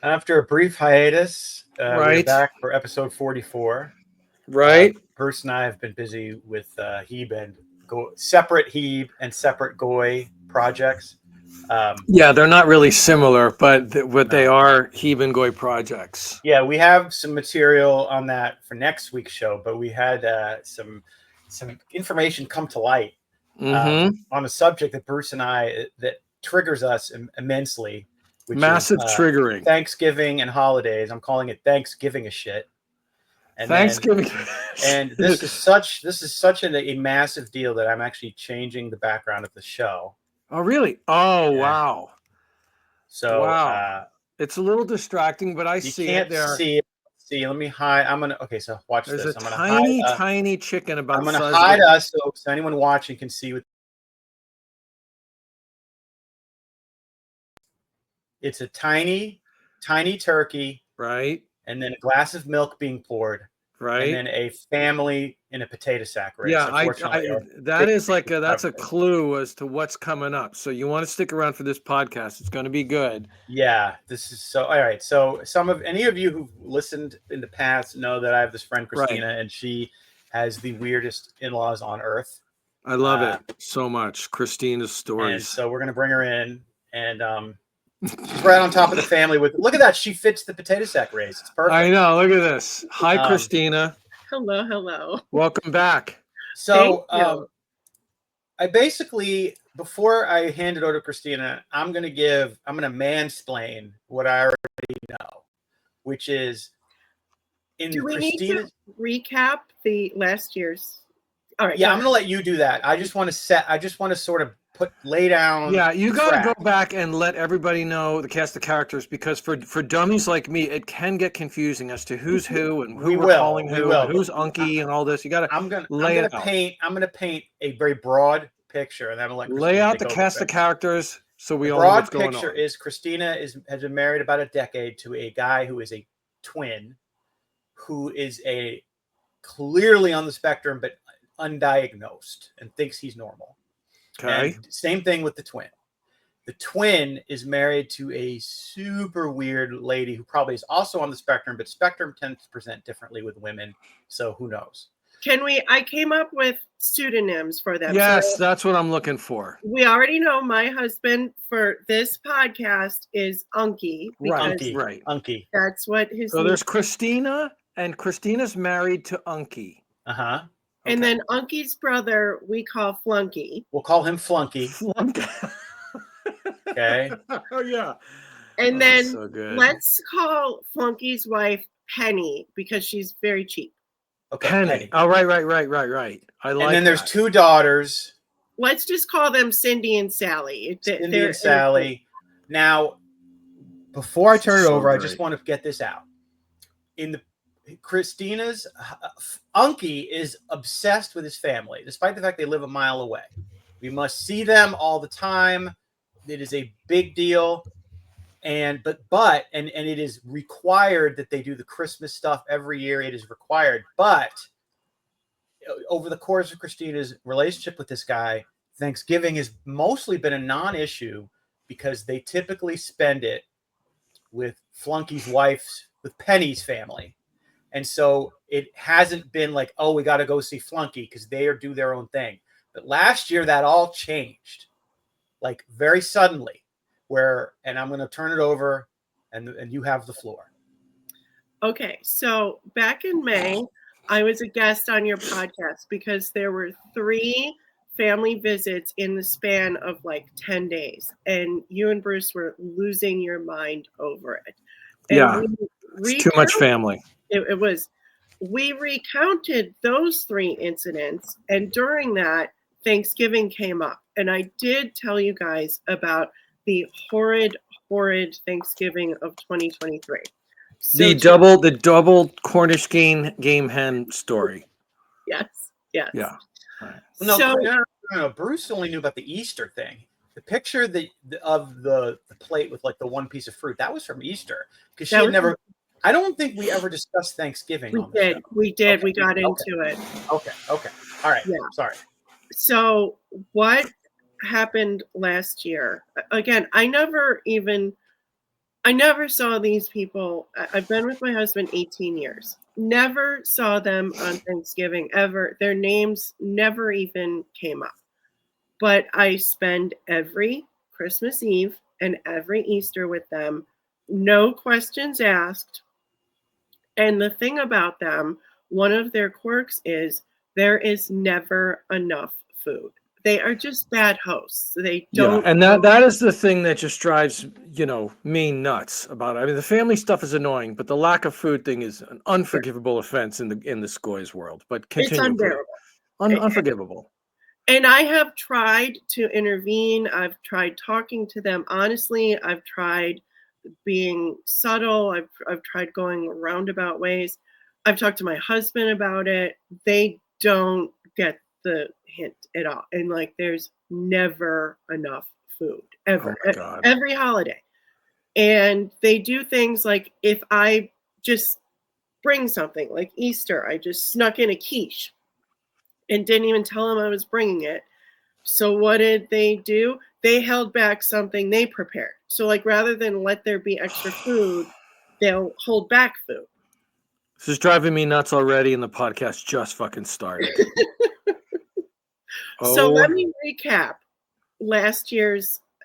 After a brief hiatus, we're Right. back for episode 44. Right. Bruce and I have been busy with Heeb and separate Heeb and separate Goy projects. Yeah, they're not really similar, but what they No. are Heeb Goy projects. Yeah, we have some material on that for next week's show, but we had some information come to light Mm-hmm. on a subject that Bruce and I that triggers us immensely, which is Massive triggering. Thanksgiving and holidays. I'm calling it Thanksgiving a shit. And Thanksgiving. and this is such a massive deal that I'm actually changing the background of the show. Oh, really? Oh, Yeah. wow. So Wow. It's a little distracting, but I you see can't it there. see. See, let me hide. Okay, so watch There's this. a I'm gonna tiny, hide. tiny chicken about I'm the gonna size hide of a... us so anyone watching can see what. It's a tiny, tiny turkey, Right. and then a glass of milk being poured, and Right. then a family in a potato sack race. Yeah, Unfortunately, that is like that's a clue as to what's coming up. So you want to stick around for this podcast. It's going to be good. Yeah, this is so. All right, so any of you who've listened in the past know that I have this friend Christina, and she has the weirdest in-laws on earth. I love it so much. Christina's stories. And so we're gonna bring her in, and she's right on top of the family. Look at that, she fits the potato sack race. It's perfect. I know. Look at this. Hi, Christina. Hello, hello. Welcome back. So I basically, before I hand it over to Christina, I'm gonna mansplain what I already know, which is in Do we Christina's. need to recap the last year's? All right. Yeah, I'm gonna let you do that. I just want to sort of lay down. Yeah, you got to go back and let everybody know the cast of characters, because for dummies like me, it can get confusing as to who's who and who we're calling who, and who's Unky and all this. You got to. I'm gonna paint a very broad picture, and then I'm gonna lay out the cast of characters so we all know what's going on. The broad picture is Christina has been married about a decade to a guy who is a twin, who is a clearly on the spectrum but undiagnosed and thinks he's normal. Okay. And same thing with the twin. The twin is married to a super weird lady who probably is also on the spectrum, but spectrum tends to present differently with women. So who knows? I came up with pseudonyms for them. Yes, that's what I'm looking for. We already know my husband for this podcast is Unky. Right. Unky. That's what his So there's Christina, and Christina's married to Unky. Uh-huh. Okay. And then Unky's brother we call Flunky. We'll call him Flunky. Okay. Oh yeah. And then let's call Flunky's wife Penny because she's very cheap. Okay. Penny. Oh right. I like. And then there's two daughters. Let's just call them Cindy and Sally. Cindy and Sally. Now, before I turn it over, I just want to get this out. In Christina's, Unky is obsessed with his family, despite the fact they live a mile away. We must see them all the time. It is a big deal. And it is required that they do the Christmas stuff every year. It is required. But over the course of Christina's relationship with this guy, Thanksgiving has mostly been a non-issue because they typically spend it with Flunky's wife's, with Penny's family. And so it hasn't been like, oh, we got to go see Flunky because they do their own thing. But last year that all changed, like very suddenly. And I'm going to turn it over, and you have the floor. Okay, so back in May, I was a guest on your podcast because there were 3 family visits in the span of like 10 days, and you and Bruce were losing your mind over it. And it's too much family. It was. We recounted those 3 incidents, and during that, Thanksgiving came up, and I did tell you guys about the horrid Thanksgiving of 2023. So the double Cornish game hen story. Yes. Yeah. Right. No. Bruce only knew about the Easter thing. The picture of the plate with like the one piece of fruit, that was from Easter, because she had never. I don't think we ever discussed Thanksgiving. We did. Okay. We got into it. Okay. All right. Yeah. Sorry. So what happened last year? Again, I never even I never saw these people. I've been with my husband 18 years. Never saw them on Thanksgiving ever. Their names never even came up. But I spend every Christmas Eve and every Easter with them. No questions asked. And the thing about them, one of their quirks is there is never enough food. They are just bad hosts. They don't. Yeah, and that is the thing that just drives, me nuts about it. I mean, the family stuff is annoying, but the lack of food thing is an unforgivable offense in the Scoys world. But continue. It's unbearable. Unforgivable. And I have tried to intervene. I've tried talking to them honestly. I've tried being subtle. I've tried going roundabout ways. I've talked to my husband about it. They don't get the hint at all. And like, there's never enough food ever. Oh my God. Every holiday. And they do things like, if I just bring something like Easter, I just snuck in a quiche and didn't even tell them I was bringing it. So what did they do? They held back something they prepared. So like, rather than let there be extra food, they'll hold back food. This is driving me nuts already, and the podcast just fucking started. So let me recap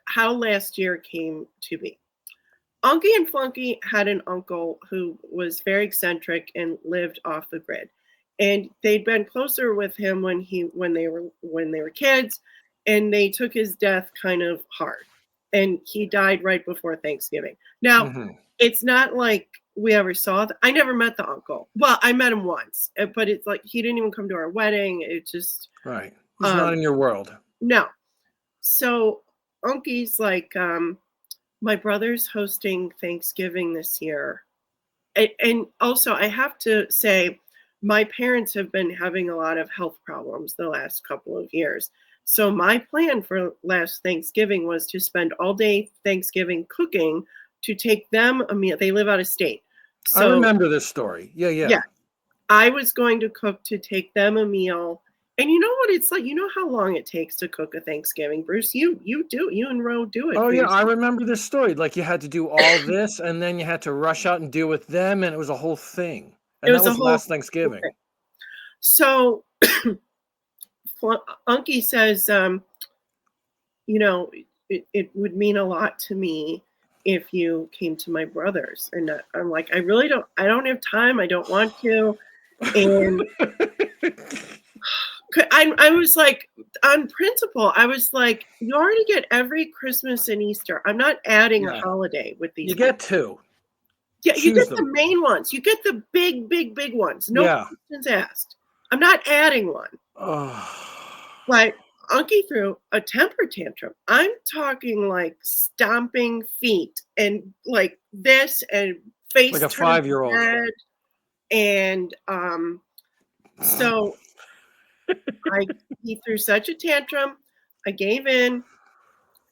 how last year came to be. Unky and Flunky had an uncle who was very eccentric and lived off the grid. And they'd been closer with him when they were kids, and they took his death kind of hard. And he died right before Thanksgiving. Now, It's not like we ever saw I never met the uncle. Well, I met him once, but it's like he didn't even come to our wedding. It just right. He's not in your world. No. So Unky's like, my brother's hosting Thanksgiving this year. And also, I have to say, my parents have been having a lot of health problems the last couple of years. So my plan for last Thanksgiving was to spend all day Thanksgiving cooking to take them a meal. They live out of state. So, I remember this story. Yeah. I was going to cook to take them a meal. And you know what it's like? You know how long it takes to cook a Thanksgiving, Bruce? You and Ro do it. Oh, yeah. I remember this story. Like, you had to do all this, and then you had to rush out and deal with them, and it was a whole thing. And that was last Thanksgiving. Thing. So Unky says, it would mean a lot to me if you came to my brother's. And I'm like, I don't have time. I don't want to. And I was like, on principle, I was like, you already get every Christmas and Easter. I'm not adding a holiday with these. You get two. Yeah, you get the main ones. You get the big ones. No questions asked. I'm not adding one. But Unky threw a temper tantrum. I'm talking like stomping feet and like this and face like a 5-year-old. And so he threw such a tantrum. I gave in,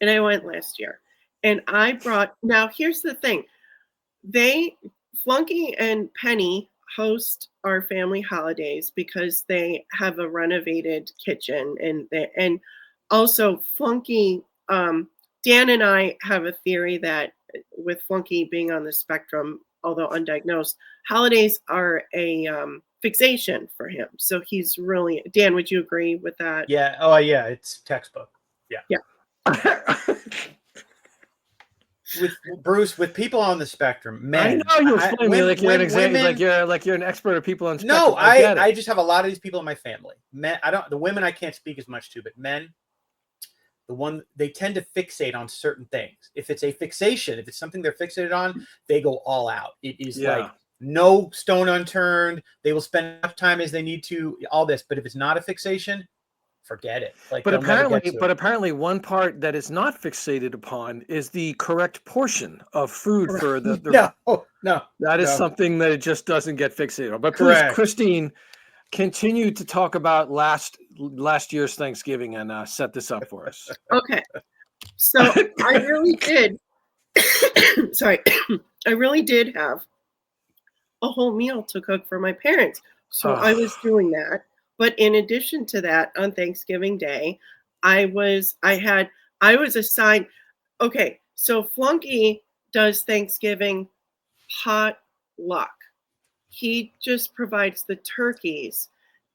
and I went last year. And now here's the thing. Flunky and Penny host our family holidays because they have a renovated kitchen, and also Flunky, Dan and I have a theory that with Flunky being on the spectrum, although undiagnosed, holidays are a fixation for him. So he's really, Dan, would you agree with that? Yeah. Oh yeah. It's textbook. Yeah. With Bruce, with people on the spectrum, men. I know you explain me like you're an example, like you're an expert of people on spectrum. No, I just have a lot of these people in my family. Men, the women I can't speak as much to, but men, they tend to fixate on certain things. If it's a fixation, if it's something they're fixated on, they go all out. It is like no stone unturned. They will spend enough time as they need to, all this. But if it's not a fixation, forget it. Like, but apparently one part that is not fixated upon is the correct portion of food for the no. That is something that it just doesn't get fixated on. But please, Christine, continue to talk about last year's Thanksgiving and set this up for us. Okay. So I really did. Sorry. I really did have a whole meal to cook for my parents. So I was doing that. But in addition to that, on Thanksgiving Day, I was assigned. Okay, so Flunky does Thanksgiving potluck. He just provides the turkeys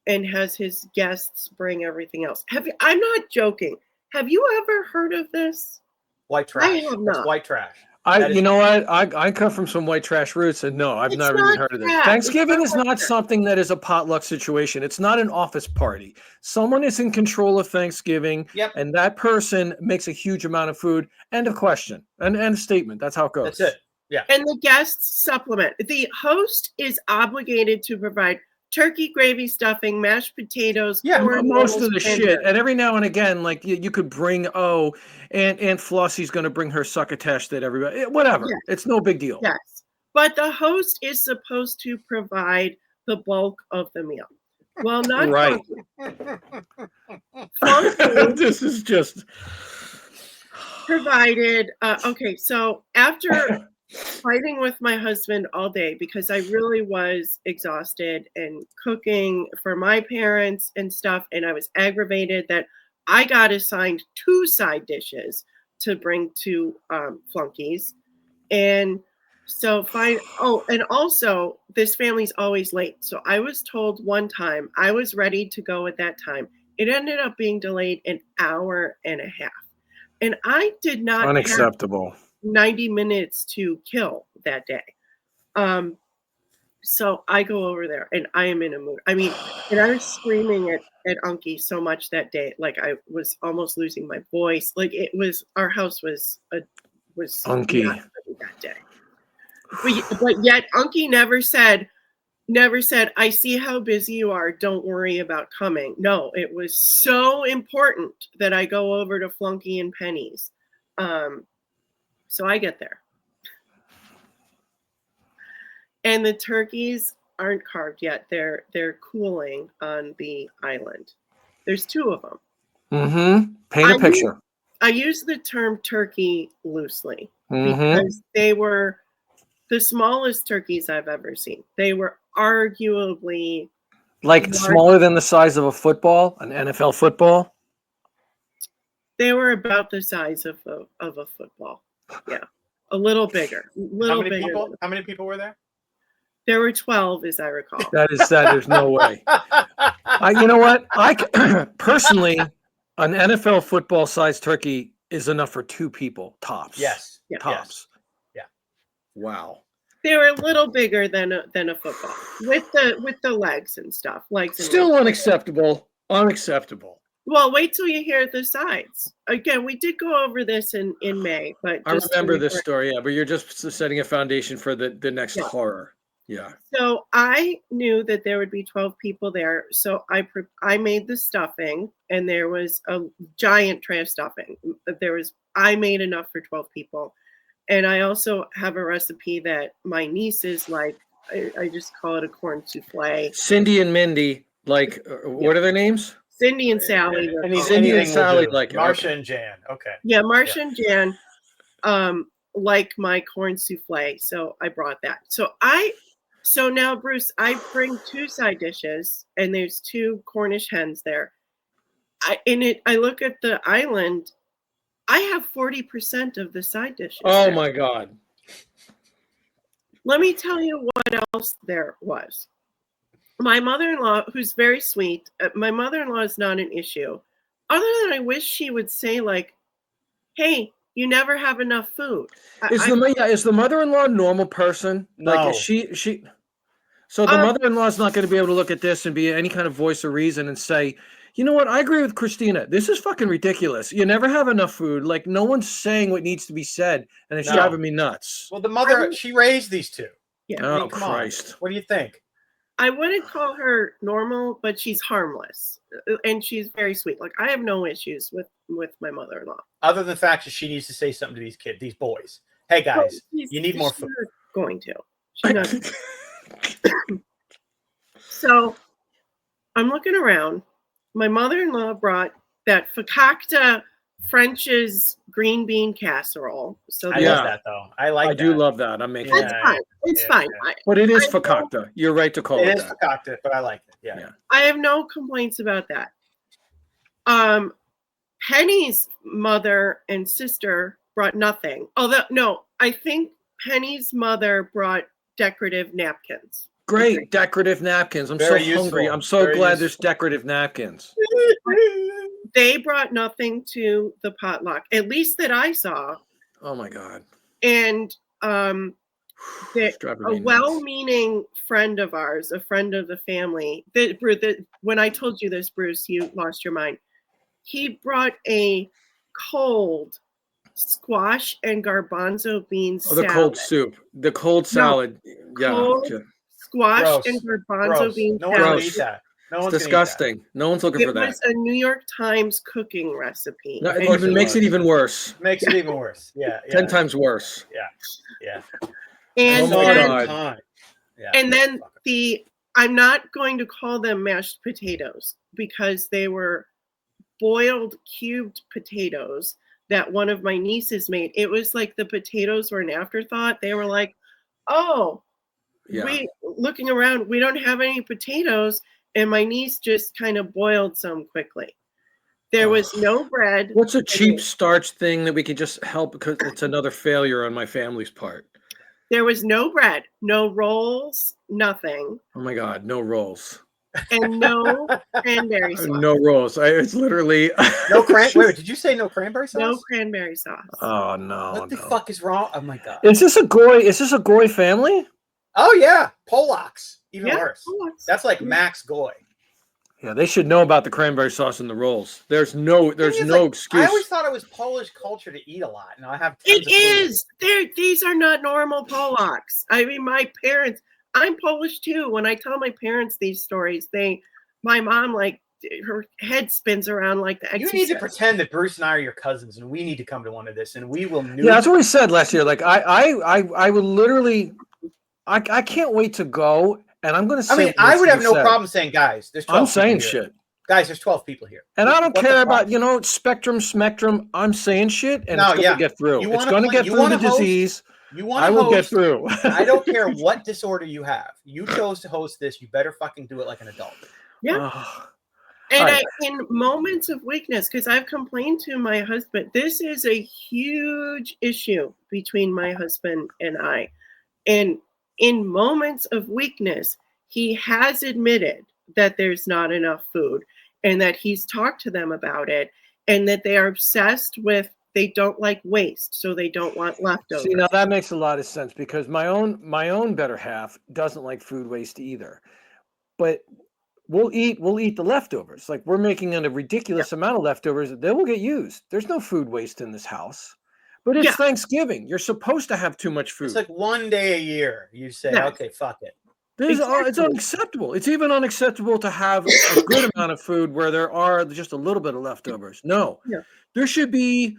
and has his guests bring everything else. I'm not joking. Have you ever heard of this? White trash. I have not. That's white trash. You know what? I come from some white trash roots, and no, I've never even heard of this. Thanksgiving is not something that is a potluck situation. It's not an office party. Someone is in control of Thanksgiving, and that person makes a huge amount of food. End of question. End of statement. That's how it goes. That's it. Yeah. And the guests supplement. The host is obligated to provide turkey, gravy, stuffing, mashed potatoes, corn, most of the shit. And every now and again, like you could bring Aunt Flossie's going to bring her succotash that everybody, whatever. Yes. It's no big deal. Yes, but the host is supposed to provide the bulk of the meal. Well, not right. This is just provided. Okay, so after fighting with my husband all day because I really was exhausted and cooking for my parents and stuff, and I was aggravated that I got assigned 2 side dishes to bring to flunkies. And so fine. Oh, and also this family's always late. So I was told one time I was ready to go at that time. It ended up being delayed an hour and a half. And I did not unacceptable. 90 minutes to kill that day. So I go over there and I am in a mood. I mean, and I was screaming at Unky so much that day. Like I was almost losing my voice. Like it was, our house was Unky that day. But yet Unky never said, I see how busy you are. Don't worry about coming. No, it was so important that I go over to Flunky and Penny's. So I get there. And the turkeys aren't carved yet. They're cooling on the island. There's 2 of them. Mm-hmm. Paint a picture. I use the term turkey loosely because they were the smallest turkeys I've ever seen. They were arguably like smaller than the size of a football, an NFL football. They were about the size of a football. Yeah, a little bigger. How many people were there? There were 12, as I recall. There's no way. You know what? Personally, an NFL football-sized turkey is enough for 2 people tops. Yes. Tops. Yes. Yeah. Wow. They were a little bigger than a football with the legs and stuff. Still unacceptable. Unacceptable. Well, wait till you hear the sides. Again, we did go over this in May, but I remember this story. Yeah, but you're just setting a foundation for the next horror. Yeah. So I knew that there would be 12 people there. So I made the stuffing, and there was a giant tray of stuffing. I made enough for 12 people. And I also have a recipe that my nieces like. I just call it a corn souffle. Cindy and Mindy, what are their names? Cindy and Sally. Cindy and Sally, like Marcia and Jan. Okay. Yeah, Marcia and Jan, like my corn souffle. So I brought that. So now, Bruce, I bring 2 side dishes, and there's 2 Cornish hens there. I look at the island. I have 40% of the side dishes. Oh there. My God. Let me tell you what else there was. My mother-in-law, who's very sweet, my mother-in-law is not an issue. Other than I wish she would say, like, hey, you never have enough food. Is the mother-in-law a normal person? No. Like, is she? So the mother-in-law is not going to be able to look at this and be any kind of voice of reason and say, you know what? I agree with Christina. This is fucking ridiculous. You never have enough food. Like, no one's saying what needs to be said, and it's driving me nuts. Well, the mother, she raised these 2. Yeah. Oh, Christ. What do you think? I wouldn't call her normal, but she's harmless, and she's very sweet. Like, I have no issues with my mother-in-law. Other than the fact that she needs to say something to these boys. Hey, guys, you need more food. Going to. She's not. So I'm looking around. My mother-in-law brought that fakakta French's green bean casserole. So I love that, though. I do love that. I'm making That's fine. It's fine. Yeah. But it is fakakta. You're right to call it that. It is fakakta, but I like it. Yeah. I have no complaints about that. Penny's mother and sister brought nothing. Although, no, I think Penny's mother brought decorative napkins. Great decorative napkins. I'm Very so useful. hungry. I'm so Very glad there's useful. decorative napkins. They brought nothing to the potluck, at least that I saw. Oh my God. And It's driving me a nuts. well-meaning friend of ours, a friend of the family, when I told you this, Bruce, you lost your mind. He brought a cold squash and garbanzo bean Oh, the salad. cold soup. The cold salad. Cold squash Gross. and garbanzo Gross. bean No salad. one's gonna eat that. No one's It's disgusting. No one's looking for It that. was a New York Times cooking recipe. No, it course even it makes was. it even worse. Makes it even worse. Yeah. 10 times worse. Yeah. And Oh my then, God. Yeah. and then I'm not going to call them mashed potatoes because they were boiled cubed potatoes that one of my nieces made. It was like the potatoes were an afterthought. They were like, oh, looking around, we don't have any potatoes. And my niece just kind of boiled some quickly. There was no bread. What's a cheap starch thing that we could just help because it's another failure on my family's part? There was no bread, no rolls, nothing. Oh my God, no rolls. And no cranberry sauce. No rolls. It's literally No cranberry. Wait, did you say no cranberry sauce? No cranberry sauce. Oh no. What the fuck is wrong? Oh my God. Is this a Goy family? Oh yeah, Polacks. Even worse. Polacks. That's like Max Goy. Yeah, they should know about the cranberry sauce and the rolls. There's no excuse. I always thought it was Polish culture to eat a lot. And I have. It is. These are not normal Polacks. I mean, my parents. I'm Polish too. When I tell my parents these stories, my mom, like, her head spins around like the Exorcist. You need to pretend that Bruce and I are your cousins, and we need to come to one of this, and we will. Yeah, that's what we said last year. Like, I would literally, I can't wait to go, and I'm going to say. I mean, I would have no problem saying, guys, there's 12 I'm saying here. shit. Guys, there's 12 people here. And I don't care about, spectrum. I'm saying shit, and it's going to get through. It's going to get through the disease. I will get through. I don't care what disorder you have. You chose to host this. You better fucking do it like an adult. Yeah. And in moments of weakness, because I've complained to my husband, this is a huge issue between my husband and I. And in moments of weakness, he has admitted that there's not enough food and that he's talked to them about it and that they are obsessed with, they don't like waste, so they don't want leftovers. See, now that makes a lot of sense because my own better half doesn't like food waste either. But we'll eat the leftovers. Like, we're making a ridiculous amount of leftovers that will get used. There's no food waste in this house. But it's Thanksgiving. You're supposed to have too much food. It's like one day a year. You say, okay, fuck it. It's unacceptable. It's even unacceptable to have a good amount of food where there are just a little bit of leftovers. No. Yeah. There should be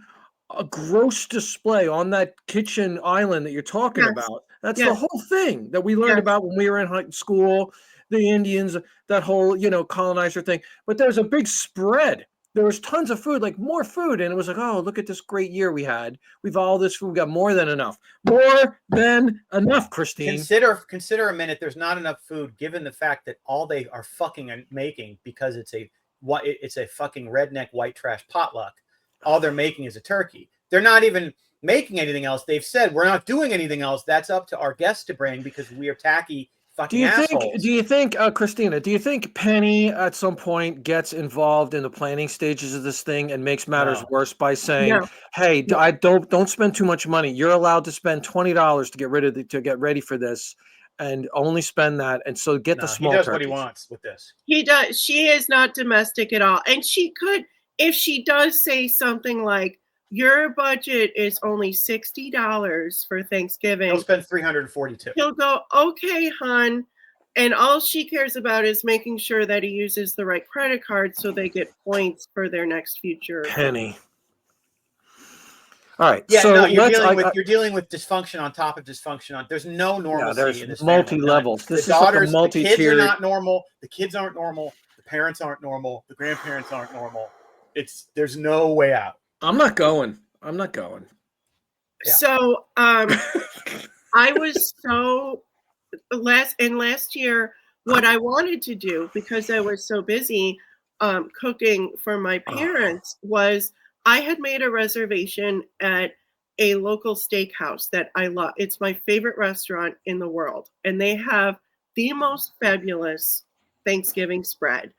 a gross display on that kitchen island that you're talking about. That's the whole thing that we learned about when we were in high school, the Indians, that whole, colonizer thing. But there's a big spread. There was tons of food, like more food. And it was like, oh, look at this great year we had. We've all this food. We got more than enough. More than enough, Christine. Consider a minute. There's not enough food given the fact that all they are fucking making, because it's a fucking redneck white trash potluck. All they're making is a turkey. They're not even making anything else. They've said, we're not doing anything else. That's up to our guests to bring because we are tacky fucking assholes. Do you think, Christina, do you think Penny at some point gets involved in the planning stages of this thing and makes matters worse by saying, hey, I don't spend too much money. You're allowed to spend $20 to get ready for this and only spend that. And so get the small turkeys. He does what he wants with this. He does. She is not domestic at all. And she could, if she does say something like, your budget is only $60 for Thanksgiving. He'll spend $342. He'll go, okay, hon. And all she cares about is making sure that he uses the right credit card so they get points for their next future. Penny. All right. Yeah, so no, you're dealing with dysfunction on top of dysfunction. There's no normalcy in this. Multi-levels. The daughters, the kids are not normal. The kids aren't normal. The parents aren't normal. The grandparents aren't normal. There's no way out. I'm not going. Yeah. So I was last year, what I wanted to do, because I was so busy cooking for my parents, was I had made a reservation at a local steakhouse that I love. It's my favorite restaurant in the world. And they have the most fabulous Thanksgiving spread.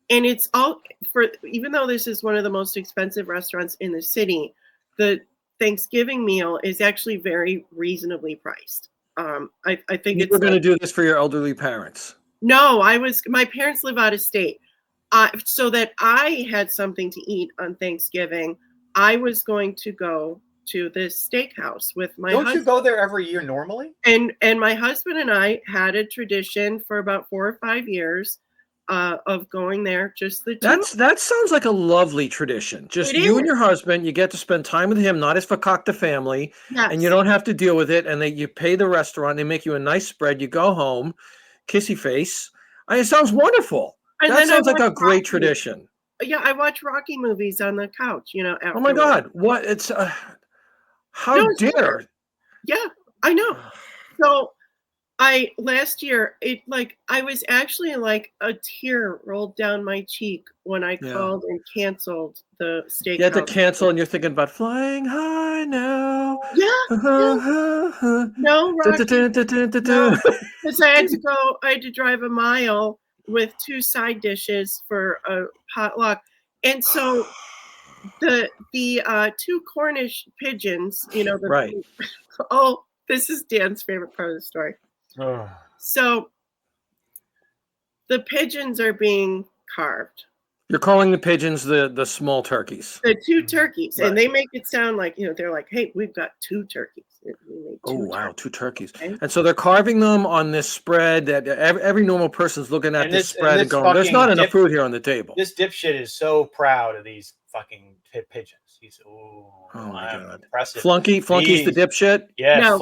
And it's all for, even though this is one of the most expensive restaurants in the city, the Thanksgiving meal is actually very reasonably priced. I think we're going to do this for your elderly parents. No, my parents live out of state. So that I had something to eat on Thanksgiving, I was going to go to this steakhouse with my husband. Don't you go there every year normally? And my husband and I had a tradition for about 4 or 5 years of going there, just the two. That sounds like a lovely tradition. Just you and your husband, you get to spend time with him, not as fakakta family, and you don't have to deal with it. And you pay the restaurant, they make you a nice spread, you go home, kissy face. It sounds wonderful. That sounds like a great tradition. Yeah, I watch Rocky movies on the couch, afterwards. Oh my God. What? It's how dare. Yeah, I know. So last year, I was actually like a tear rolled down my cheek when I called and canceled the steakhouse. You had to cancel, and you're thinking about flying high now. Yeah. No, Rocky. No, because I had to drive a mile with 2 side dishes for a potluck. And so the 2 Cornish pigeons, right. Oh, this is Dan's favorite part of the story. Oh. So the pigeons are being carved. You're calling the pigeons the small turkeys. The 2 turkeys. Right. And they make it sound like, they're like, hey, we've got 2 turkeys. Wow, 2 turkeys. Okay. And so they're carving them on this spread that every normal person's looking at this spread and going, there's not enough food here on the table. This dipshit is so proud of these fucking pigeons. He's, oh my God. Impressive. Flunky's the dipshit? Yes, no,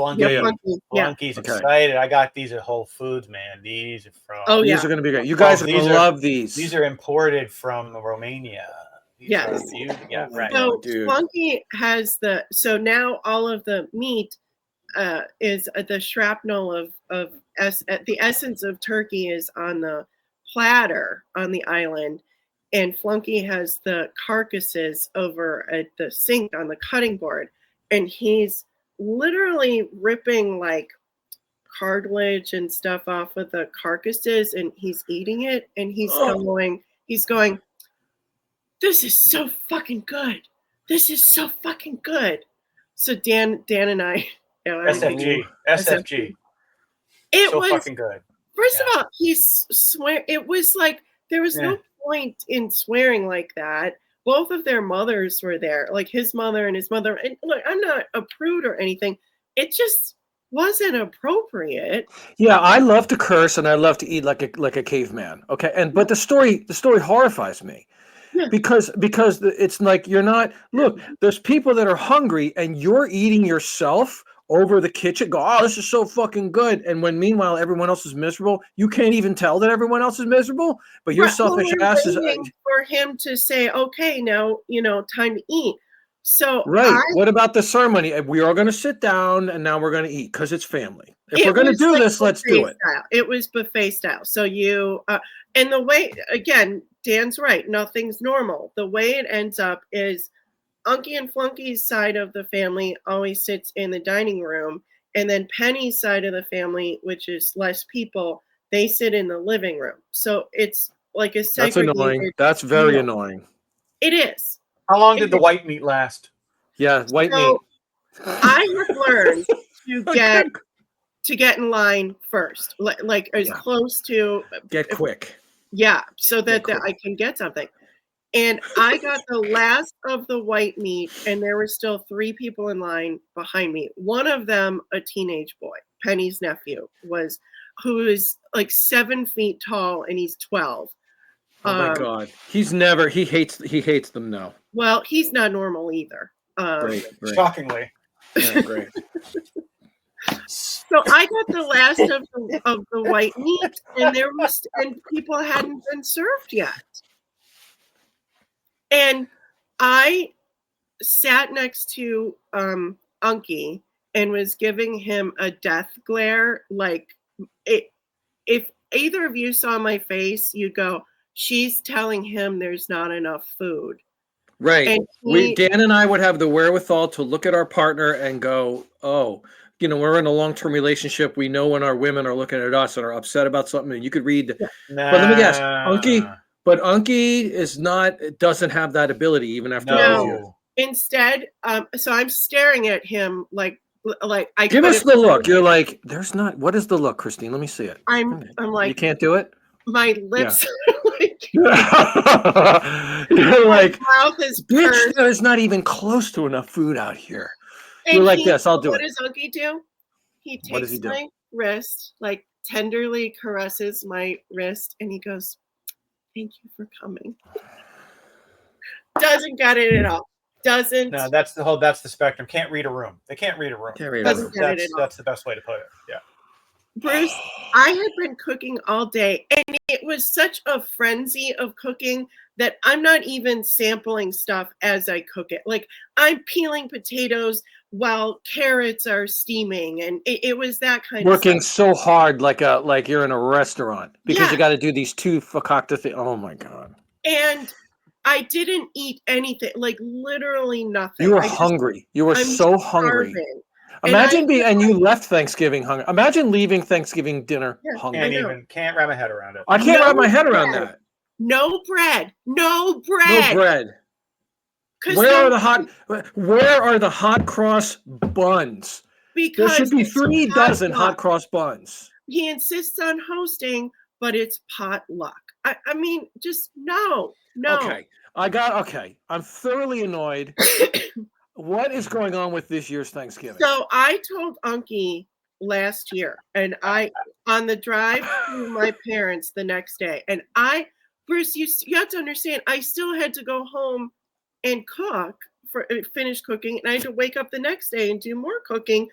Flunky's excited. I got these at Whole Foods, man. These are from... These are going to be great. You guys are going to love these. These are imported from Romania. Yes. Yeah, right. So Flunky has so now all of the meat is the shrapnel of the essence of turkey is on the platter on the island, and Flunky has the carcasses over at the sink on the cutting board, and he's literally ripping like cartilage and stuff off of the carcasses, and he's eating it, and he's going, this is so fucking good. This is so fucking good. So Dan and I, SFG. It so was fucking good. First of all, he swear. It was like there was no point in swearing like that. Both of their mothers were there, like his mother and his mother. And look, I'm not a prude or anything. It just wasn't appropriate. Yeah, I love to curse and I love to eat like a caveman. Okay, but the story horrifies me. Yeah. Because it's like you're not. Look, there's people that are hungry and you're eating yourself over the kitchen. Go, oh, this is so fucking good. And when meanwhile everyone else is miserable, you can't even tell that everyone else is miserable. But your selfish ass is for him to say, okay, now time to eat. So what about the ceremony? We are going to sit down and now we're going to eat because it's family. If we're going to do this, let's do it. It was buffet style. So you and the way again. Dan's right. Nothing's normal. The way it ends up is Unky and Flunky's side of the family always sits in the dining room. And then Penny's side of the family, which is less people, they sit in the living room. So it's like a segregated. That's annoying. That's very annoying. It is. How long did the white meat last? Yeah, white meat. I have learned to get in line first, like as close to get quick. Yeah, so that I can get something. And I got the last of the white meat, and there were still 3 people in line behind me. One of them, a teenage boy, Penny's nephew, who is like 7 feet tall, and he's 12. Oh my God, he hates them now. Well, he's not normal either. Great. Shockingly. Yeah, great. So I got the last of the white meat, and people hadn't been served yet. And I sat next to Unky and was giving him a death glare. Like if either of you saw my face, you'd go, she's telling him there's not enough food. Right. And Dan and I would have the wherewithal to look at our partner and go, oh, we're in a long-term relationship. We know when our women are looking at us and are upset about something. And you could read. Nah. But let me guess, Unky doesn't have that ability even after all these years. Instead, so I'm staring at him like I give us the look. You're like, there's not. What is the look, Christine? Let me see it. I'm like, you can't do it. My lips are like, you're like, my mouth is bitch. There's not even close to enough food out here. And you're like this. I'll do what it. What does Unky do? He takes do? my wrist, like tenderly caresses my wrist, and he goes, "Thank you for coming." Doesn't get it at all. Doesn't. No, that's the spectrum. Can't read a room. They can't read a room. Doesn't get it at all. That's the best way to put it. Yeah. Bruce, I had been cooking all day, and it was such a frenzy of cooking that I'm not even sampling stuff as I cook it. Like, I'm peeling potatoes while carrots are steaming, and it was that kind of working so hard, like you're in a restaurant, because you got to do these two fakakta things. Oh my god! And I didn't eat anything, like literally nothing. You were hungry. You were so hungry. Imagine and you left Thanksgiving hungry. Imagine leaving Thanksgiving dinner hungry. Can't wrap my head around it. I can't wrap my head around that. No bread. No bread. No bread. Where are the hot cross buns? Because there should be 3 dozen hot cross buns. He insists on hosting, but it's potluck. I mean, just no. Okay. I'm thoroughly annoyed. What is going on with this year's Thanksgiving? So I told Unky last year, and on the drive to my parents the next day, and Bruce, you have to understand, I still had to go home and finish cooking, and I had to wake up the next day and do more cooking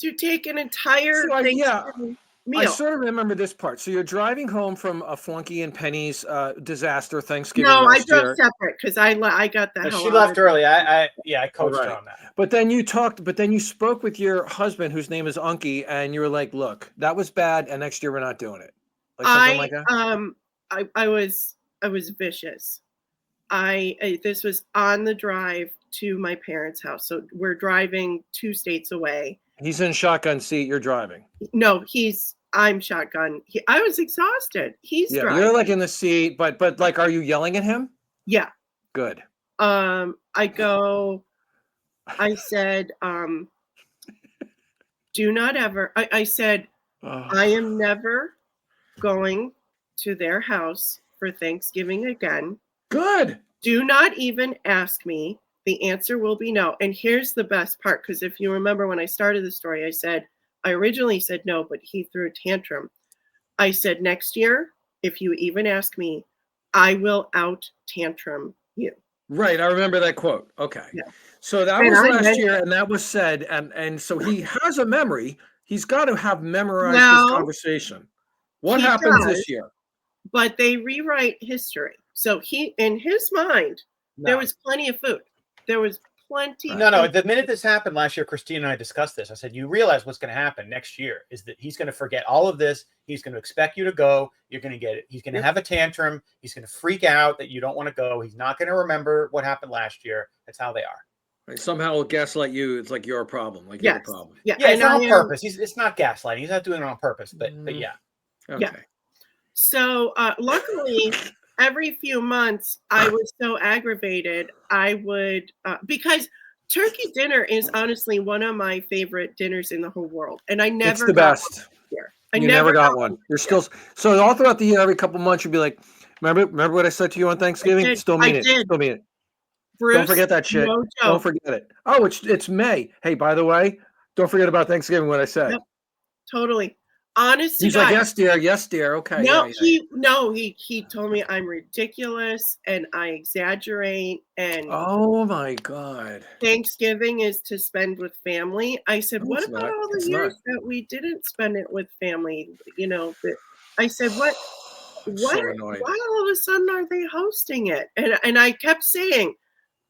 to take an entire Thanksgiving meal. I sort of remember this part. So you're driving home from a Flunky and Penny's disaster Thanksgiving. No, I drove separate because I got the hell. She left early. I coached her on that. But then you spoke with your husband, whose name is Unky, and you were like, "Look, that was bad, and next year we're not doing it." Like something like that. I was vicious. This was on the drive to my parents' house. So we're driving 2 states away. He's in shotgun seat. You're driving. No, I'm shotgun. I was exhausted. He's driving. You're like in the seat, but like, are you yelling at him? Yeah. Good. I said, do not ever. I said, I am never going to their house for Thanksgiving again. Good. Do not even ask me. The answer will be no. And here's the best part, because if you remember when I started the story, I originally said no, but he threw a tantrum. I said, next year, if you even ask me, I will out tantrum you. Right. I remember that quote. Okay. Yeah. So that was last year, and that was said. And so he has a memory. He's got to have memorized this conversation. What happens this year? But they rewrite history. So in his mind, there was plenty of food. There was plenty. No. The minute this happened last year, Christina and I discussed this. I said, you realize what's going to happen next year is that he's going to forget all of this. He's going to expect you to go. You're going to get it. He's going to have a tantrum. He's going to freak out that you don't want to go. He's not going to remember what happened last year. That's how they are. Right. Somehow he'll gaslight you. It's like you're a problem. Like you're a problem. Yeah. It's not on purpose. It's not gaslighting. He's not doing it on purpose. But yeah. Okay. Yeah. So luckily, every few months, I was so aggravated. I would because turkey dinner is honestly one of my favorite dinners in the whole world, and I never. It's the best. You never got one. You're still so all throughout the year. Every couple months, you'd be like, "Remember what I said to you on Thanksgiving? Still mean it. Still mean it. Bruce, don't forget that shit. No don't forget it. Oh, it's May. Hey, by the way, don't forget about Thanksgiving. What I said. Yep, totally. Honest. He's like, yes, dear. Okay. No, he told me I'm ridiculous and I exaggerate and. Oh my God. Thanksgiving is to spend with family. I said, what about all the years that we didn't spend it with family? I said, what? Why all of a sudden are they hosting it? And I kept saying,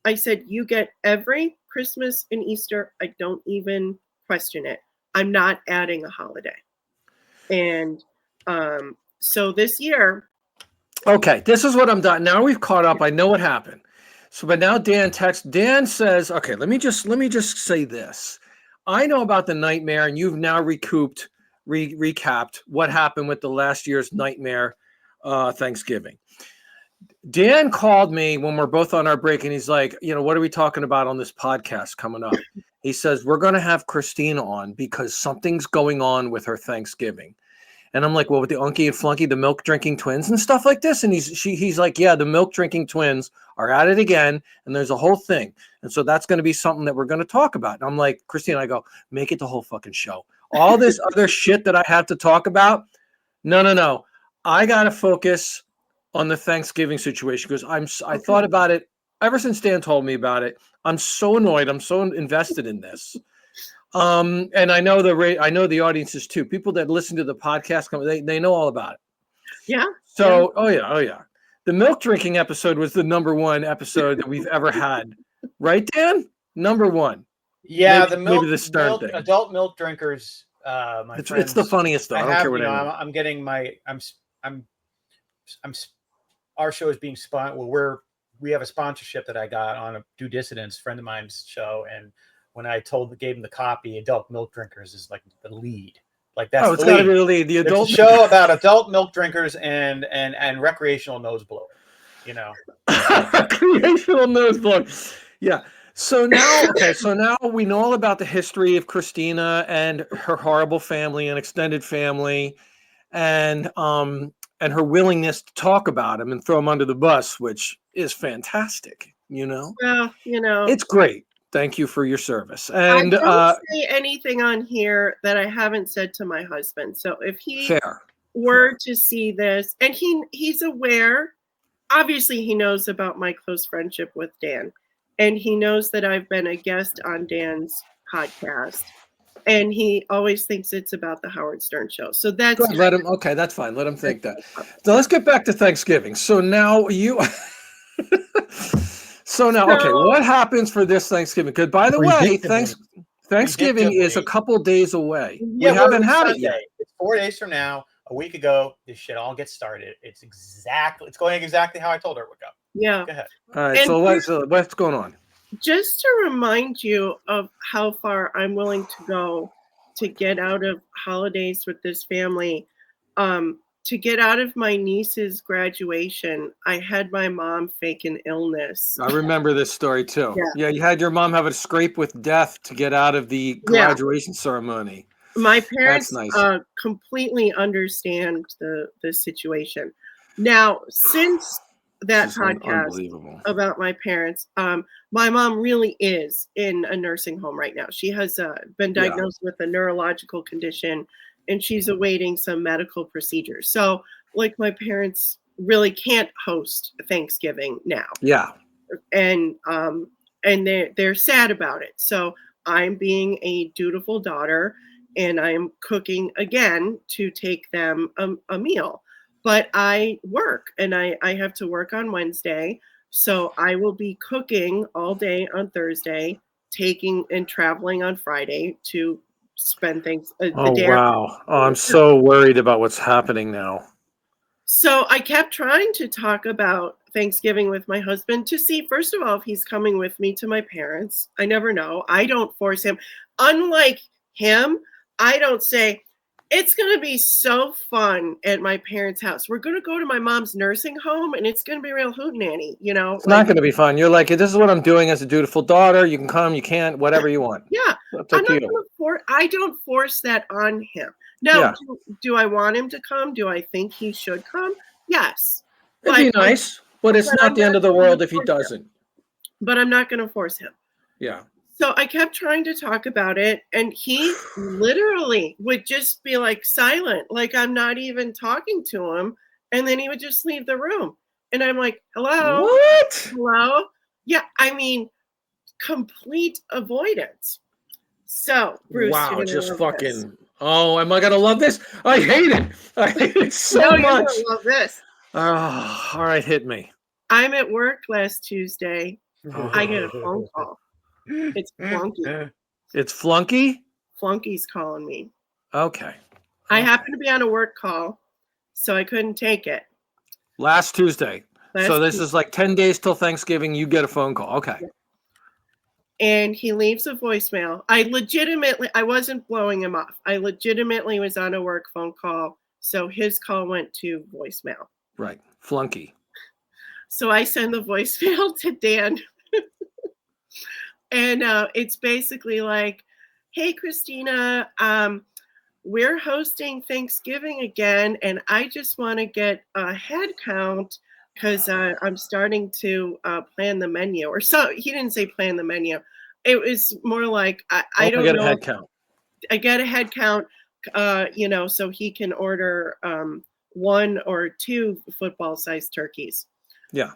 I said, you get every Christmas and Easter. I don't even question it. I'm not adding a holiday. And so this year. Okay, this is what I'm done. Now we've caught up. I know what happened. So, but now Dan says, okay, let me just say this. I know about the nightmare, and you've now recapped what happened with the last year's nightmare Thanksgiving. Dan called me when we're both on our break, and he's like, what are we talking about on this podcast coming up? He says, we're going to have Christina on because something's going on with her Thanksgiving. And I'm like, well, with the Unky and Flunky, the milk drinking twins and stuff like this. And he's like, yeah, the milk drinking twins are at it again. And there's a whole thing. And so that's going to be something that we're going to talk about. And I'm like, Christina, I go, make it the whole fucking show. All this other shit that I have to talk about. No. I got to focus on the Thanksgiving situation because I thought about it ever since Dan told me about it. I'm so annoyed. I'm so invested in this. And I know the audiences too. People that listen to the podcast, they know all about it. Yeah. So, oh yeah. The milk drinking episode was the number one episode that we've ever had, right, Dan? Number one. Yeah, maybe the Stern thing. Adult milk drinkers. It's the funniest though. I don't care what anyone. I'm getting my. I'm. Our show is being spun. Well, we have a sponsorship that I got on a Due Dissidence friend of mine's show, and when I gave him the copy, adult milk drinkers is like the lead. Like that's it's got to be the lead. The adult show about adult milk drinkers and recreational nose blowing. Recreational nose blowing. Yeah. So now we know all about the history of Christina and her horrible family and extended family, and her willingness to talk about them and throw them under the bus, which is fantastic. Well, it's great. Thank you for your service. And I don't say anything on here that I haven't said to my husband. So if he were to see this, and he's aware, obviously he knows about my close friendship with Dan, and he knows that I've been a guest on Dan's podcast, and he always thinks it's about the Howard Stern show. So that's good. Let him. Okay, that's fine. Let him think that. So let's get back to Thanksgiving. So now okay, what happens for this Thanksgiving? Because by the way, Thanksgiving is a couple days away. Yeah, we haven't had it yet. It's 4 days from now. A week ago, this shit all gets started. It's going exactly how I told her it would go. Yeah. Go ahead. All right. So what's going on? Just to remind you of how far I'm willing to go to get out of holidays with this family. To get out of my niece's graduation, I had my mom fake an illness. I remember this story too. Yeah, you had your mom have a scrape with death to get out of the graduation ceremony. My parents completely understand the situation. Now, since that podcast about my parents, my mom really is in a nursing home right now. She has been diagnosed with a neurological condition, and she's awaiting some medical procedures. So, like, my parents really can't host Thanksgiving now. Yeah. And they're sad about it. So I'm being a dutiful daughter, and I'm cooking again to take them a meal. But I work, and I have to work on Wednesday. So I will be cooking all day on Thursday, taking and traveling on Friday to spend things. Wow. Oh, I'm so worried about what's happening now. So I kept trying to talk about Thanksgiving with my husband to see, first of all, if he's coming with me to my parents. I never know. I don't force him. Unlike him, I don't say, it's going to be so fun at my parents' house. We're going to go to my mom's nursing home, and it's going to be real hootenanny, It's not going to be fun. You're like, this is what I'm doing as a dutiful daughter. You can come, you can't, whatever you want. Yeah. I don't force that on him. Now, do I want him to come? Do I think he should come? Yes. It'd be nice, but it's not the end of the world if he doesn't. But I'm not going to force him. Yeah. So I kept trying to talk about it, and he literally would just be like silent, like I'm not even talking to him. And then he would just leave the room. And I'm like, hello? What? Hello? Yeah, I mean, complete avoidance. So, Bruce. Wow, just fucking. This. Oh, am I going to love this? I hate it. I hate it so much. You're going to love this. Oh, all right, hit me. I'm at work last Tuesday. I get a phone call. It's Flunky. It's Flunky? Flunky's calling me. Okay. I happened to be on a work call, so I couldn't take it. Last Tuesday. So this is like 10 days till Thanksgiving. You get a phone call. Okay. Yeah. And he leaves a voicemail. I wasn't blowing him off. I legitimately was on a work phone call. So his call went to voicemail. Right. Flunky. So I send the voicemail to Dan. And it's basically like, hey, Christina, we're hosting Thanksgiving again. And I just want to get a head count because I'm starting to plan the menu. Or so he didn't say plan the menu. It was more like, I don't know. I get a head count. I get a head count, so he can order 1 or 2 football-sized turkeys. Yeah.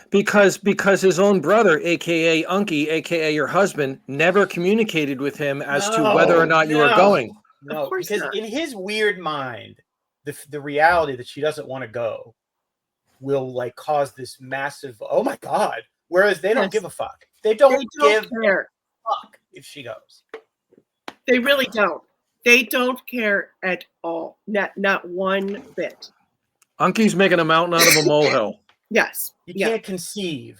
Because his own brother, aka Unky, aka your husband, never communicated with him as to whether or not you were going. No, because in his weird mind, the reality that she doesn't want to go will like cause this massive oh my god. Whereas they don't give a fuck. They don't give a fuck if she goes. They really don't. They don't care at all. Not one bit. Unky's making a mountain out of a molehill. Yes. You can't conceive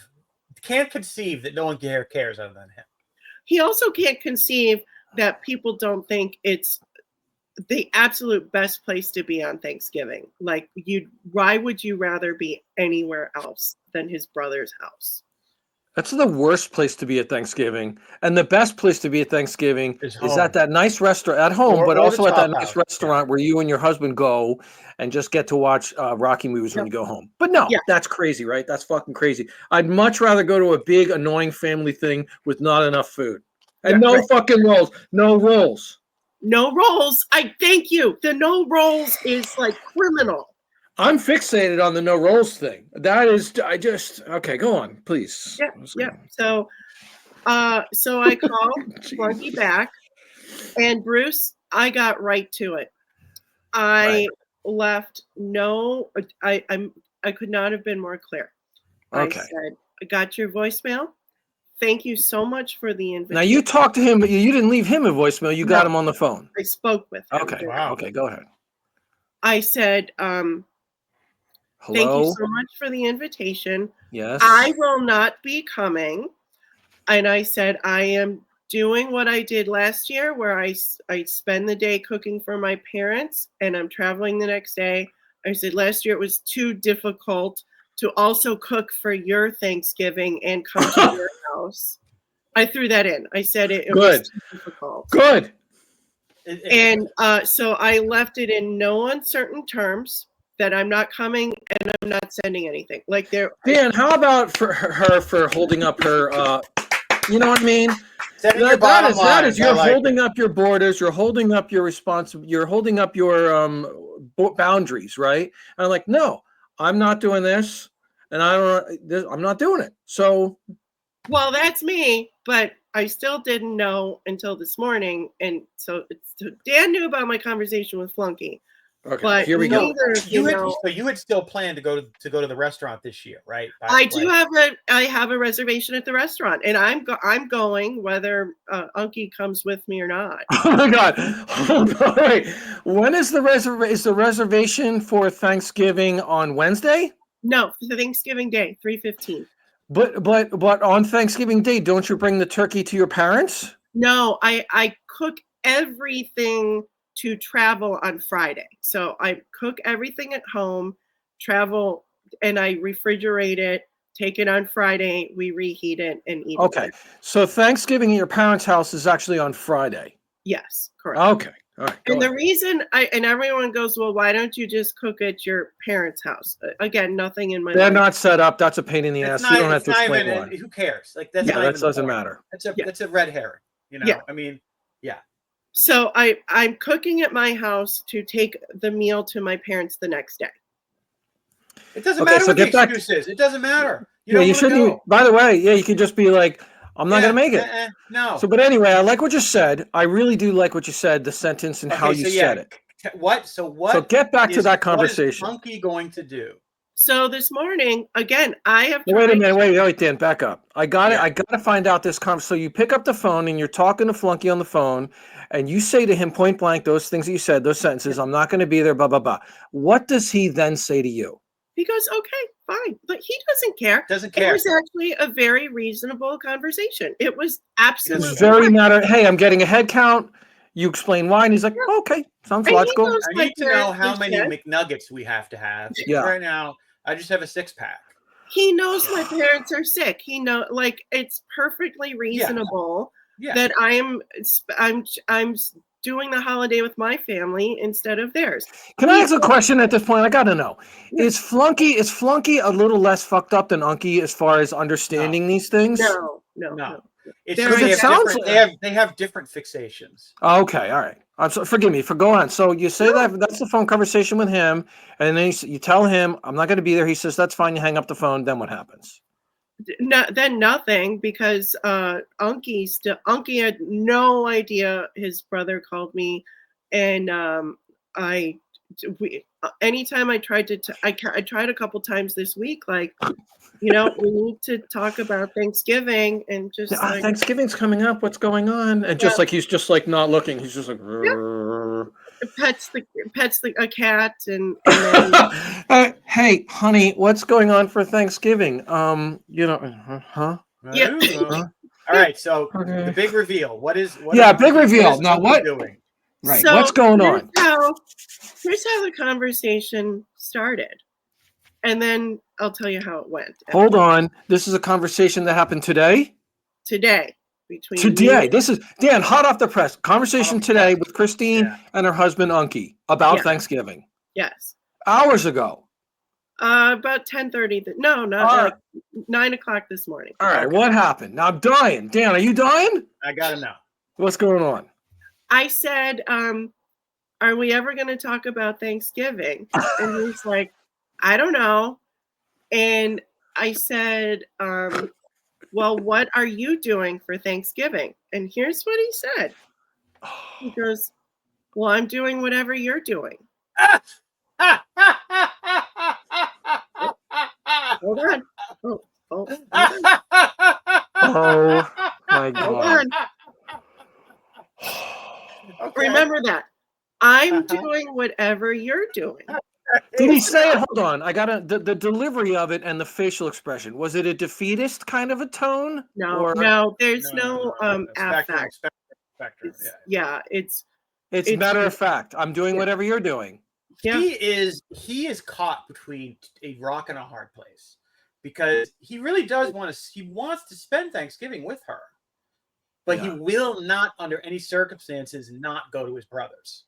that no one cares other than him. He also can't conceive that people don't think it's the absolute best place to be on Thanksgiving. Like why would you rather be anywhere else than his brother's house? That's the worst place to be at Thanksgiving. And the best place to be at Thanksgiving is at that nice restaurant at home, but also at that nice restaurant where you and your husband go and just get to watch Rocky movies when you go home. But no, that's crazy, right? That's fucking crazy. I'd much rather go to a big, annoying family thing with not enough food. And fucking rolls. No rolls. No rolls. I thank you. The no rolls is like criminal. I'm fixated on the no rolls thing. That is, okay, go on, please. Yeah. So I called Flunky back, and Bruce, I got right to it. I left I could not have been more clear. Okay. I said, I got your voicemail. Thank you so much for the invitation. Now you talked to him, but you didn't leave him a voicemail. You got him on the phone. I spoke with him. Okay. Wow. Okay, go ahead. I said, hello? Thank you so much for the invitation. Yes. I will not be coming. And I said, I am doing what I did last year where I spend the day cooking for my parents and I'm traveling the next day. I said, last year it was too difficult to also cook for your Thanksgiving and come to your house. I threw that in. I said it was too difficult. Good. And so I left it in no uncertain terms that I'm not coming and I'm not sending anything. Like Dan, how about for her for holding up her you know what I mean? That is you're holding up your borders, you're holding up your you're holding up your boundaries, right? And I'm like, no, I'm not doing this, and I'm not doing it. So well, that's me, but I still didn't know until this morning, and so Dan knew about my conversation with Flunky. Okay, but here we go. So you had still planned to go to the restaurant this year, right? I have a reservation at the restaurant, and I'm going whether Unky comes with me or not. Oh my God! Hold on, wait. When is the reservation for Thanksgiving on Wednesday? No, for Thanksgiving Day, 3:15. But on Thanksgiving Day, don't you bring the turkey to your parents? No, I cook everything to travel on Friday. So I cook everything at home, travel, and I refrigerate it, take it on Friday, we reheat it and eat it. Okay. So Thanksgiving at your parents' house is actually on Friday. Yes, correct. Okay. All right. And the reason and everyone goes, well, why don't you just cook at your parents' house? Again, nothing in my They're life. not set up. That's a pain in the ass. You don't have to explain why. Who cares? Like that doesn't matter. That's a red herring. You know? I mean, yeah. So I'm cooking at my house to take the meal to my parents the next day. It doesn't matter what the excuse is. It doesn't matter. You shouldn't. By the way, you can just be like, I'm not going to make it. No. So, but anyway, I like what you said. I really do like what you said, the sentence and how you said it. What? So get back to that conversation. What is Funky going to do? So this morning, again, I have. Wait a minute. Wait, Dan, back up. I got it. I got to find out this conversation. So you pick up the phone and you're talking to Flunky on the phone, and you say to him point blank those things that you said, those sentences. I'm not going to be there. Blah blah blah. What does he then say to you? He goes, "Okay, fine. But he doesn't care. Doesn't care. It was actually a very reasonable conversation. It was absolutely It's very matter. Hey, I'm getting a head count. You explain why, and he's like, okay, sounds And he logical. knows I my need to know parents how are many sick. McNuggets we have to have. Because Yeah. right now, I just have a 6-pack. He knows my parents are sick. He know, like, it's perfectly reasonable that I'm doing the holiday with my family instead of theirs. Can I ask a question at this point? I gotta know. Yeah. Is Flunky a little less fucked up than Unky as far as understanding these things? No. It's they have different fixations. Okay, all right. Forgive me for going on. So you say that's the phone conversation with him, and then you tell him I'm not going to be there. He says that's fine. You hang up the phone. Then what happens? No, then nothing, because Unky had no idea his brother called me, and anytime I tried to I tried a couple times this week, like, we need to talk about Thanksgiving, and just Thanksgiving's coming up. What's going on? And just like he's just like not looking. He's just like pets a cat, and then hey, honey, what's going on for Thanksgiving? All right, so the big reveal. What is big reveal. Now what? Doing? Right. So what's going on? Here's how the conversation started, and then I'll tell you how it went. Hold on. This is a conversation that happened today? Today. This is Dan, hot off the press. Conversation today with Christine and her husband Unky about Thanksgiving. Yes. Hours ago. About 10:30. No, like 9 o'clock this morning. All right. What happened? Now I'm dying. Dan, are you dying? I gotta know. What's going on? I said, are we ever going to talk about Thanksgiving? And he's like, I don't know. And I said, well, what are you doing for Thanksgiving? And here's what he said. He goes, well, I'm doing whatever you're doing. Hold on. Oh my God. Hold on. Okay. Remember that. I'm doing whatever you're doing. Did he say it? Hold on. I got the delivery of it and the facial expression. Was it a defeatist kind of a tone? No, there's no affect. It's matter of fact. I'm doing whatever you're doing. Yeah. He is caught between a rock and a hard place, because he really does he wants to spend Thanksgiving with her, but he will not, under any circumstances, not go to his brother's.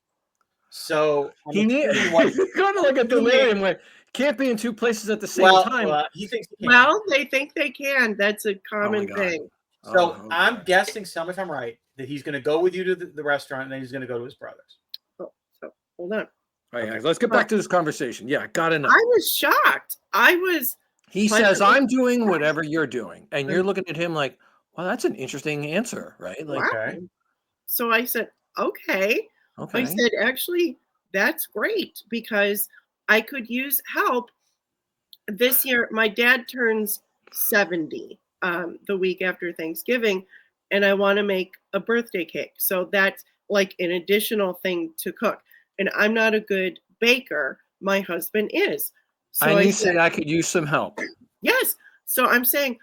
So he needs going to look at delirium where can't be in two places at the same time. He thinks he can. Well, they think they can. That's a common thing. So I'm guessing, if I'm right, that he's going to go with you to the restaurant, and then he's going to go to his brother's. So hold on. All right, let's get back to this conversation. Yeah, gotta know. I was shocked. He says, I'm doing whatever you're doing. And you're looking at him like, well, that's an interesting answer, right? Like, okay. So I said, okay. I said, actually, that's great, because I could use help. This year, my dad turns 70 the week after Thanksgiving, and I want to make a birthday cake. So that's like an additional thing to cook. And I'm not a good baker. My husband is. So I said I could use some help. Yes. So I'm saying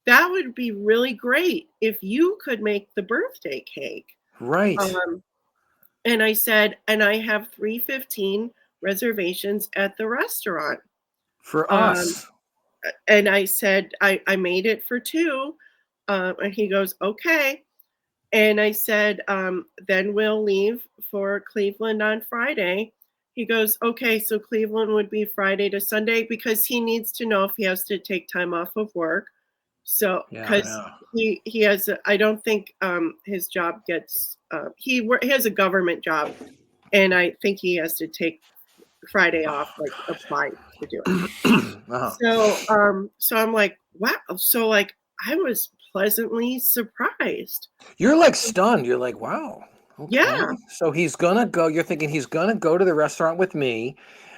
that would be really great if you could make the birthday cake. Right. And I said, and I have 3:15 reservations at the restaurant. For us. And I said, I made it for 2. And he goes, okay. And I said, then we'll leave for Cleveland on Friday. He goes, okay, so Cleveland would be Friday to Sunday, because he needs to know if he has to take time off of work. So, because he has, I don't think his job gets, he has a government job, and I think he has to take Friday off, like apply to do it. So I'm like, wow. So like, I was pleasantly surprised. You're like stunned. You're like, wow. Okay. Yeah. So he's gonna go. You're thinking he's gonna go to the restaurant with me,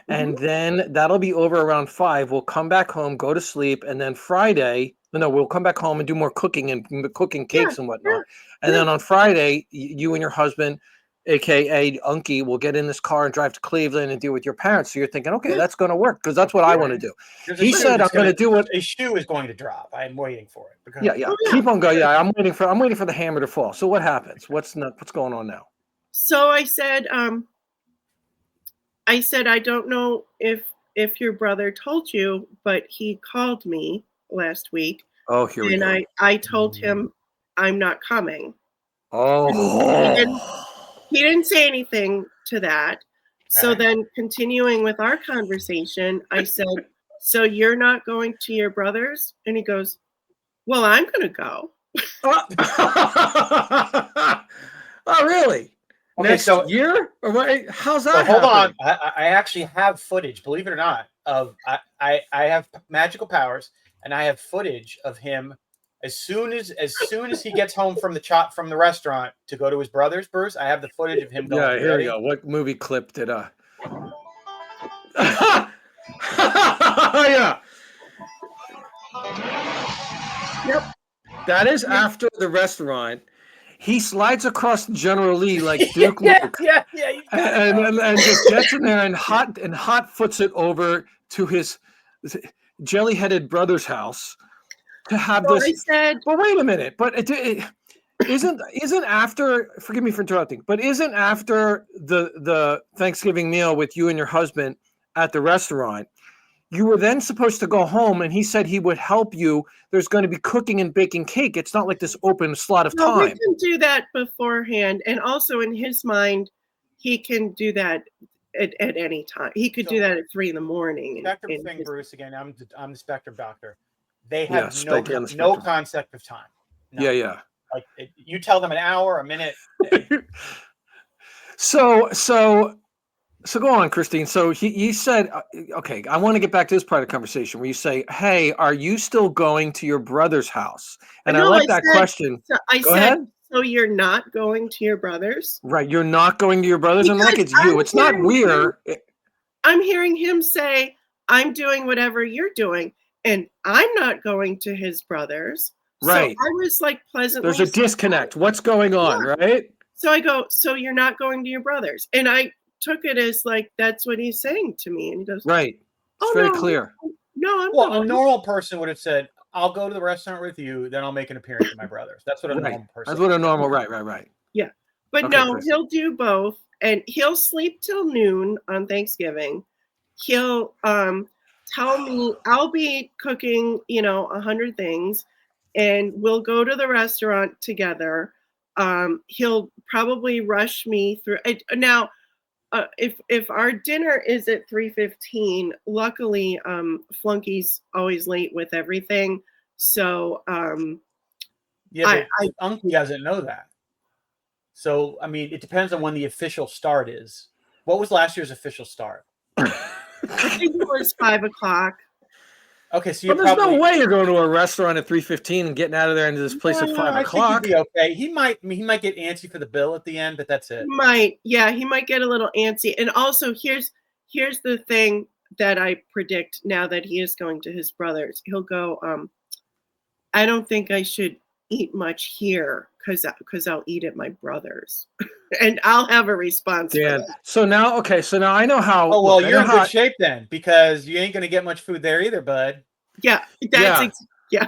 and then that'll be over around 5. We'll come back home, go to sleep, and then Friday. No, we'll come back home and do more cooking and cooking cakes and whatnot. And then on Friday, you and your husband aka Unky, will get in this car and drive to Cleveland and deal with your parents. So you're thinking, okay, that's going to work because that's what I want to do. He said, I'm going to do what a shoe is going to drop. I'm waiting for it. Yeah. Keep on going. Yeah, I'm waiting for the hammer to fall. So what happens? What's going on now? So I said, I don't know if your brother told you, but he called me last week. Oh, here we go. And I told him I'm not coming. Oh. He didn't say anything to that. So then continuing with our conversation, I said, so you're not going to your brother's? And he goes, well, I'm going to go. Oh, really? Okay, next year? Or what? How's that? Hold on. I actually have footage, believe it or not, of I have magical powers, and I have footage of him as soon as he gets home from the restaurant to go to his brother's. Bruce, I have the footage of him going. Yeah, here we go. What movie clip did Yeah. Yep. That is after the restaurant. He slides across General Lee like Duke Luke. And just gets in there and hot foots it over to his jelly-headed brother's house to have this. But wait a minute. But it isn't after. Forgive me for interrupting. But isn't after the Thanksgiving meal with you and your husband at the restaurant? You were then supposed to go home, and he said he would help you. There's going to be cooking and baking cake. It's not like this open slot of time. We can do that beforehand, and also in his mind, he can do that at any time. He could do that at 3 a.m. Spectrum thing, Bruce. Again, I'm the spectrum doctor. They have no concept of time. No. Yeah. Like you tell them an hour, a minute. So go on, Christine. So you said, okay, I want to get back to this part of the conversation where you say, hey, are you still going to your brother's house? And I like that question. So Go ahead. So you're not going to your brother's? Right. You're not going to your brother's? And like it's you. It's not weird. I'm hearing him say, I'm doing whatever you're doing, and I'm not going to his brother's. Right. So I was like pleasantly. There's a disconnect. What's going on, right? So I go, so you're not going to your brother's. And I took it as like that's what he's saying to me, and he goes, right. It's very clear. No, a normal person would have said, I'll go to the restaurant with you, then I'll make an appearance at my brother's. That's what a normal person. That's what a normal right. Yeah, but no, Chris. He'll do both, and he'll sleep till noon on Thanksgiving. He'll tell me I'll be cooking 100 things, and we'll go to the restaurant together. He'll probably rush me through now. If our dinner is at 3:15, luckily Flunky's always late with everything. So Unky doesn't know that. So I mean, it depends on when the official start is. What was last year's official start? I think it was 5:00. Okay, so there's no way you're going to a restaurant at 3:15 and getting out of there into this place at 5:00. I think he'd be okay. He might get antsy for the bill at the end, but that's it. He might get a little antsy. And also, here's the thing that I predict now that he is going to his brother's. He'll go, I don't think I should eat much here because I'll eat at my brother's, and I'll have a response. Dan. So now I know how. Oh well, you're in good shape then, because you ain't gonna get much food there either, bud. Yeah, yeah.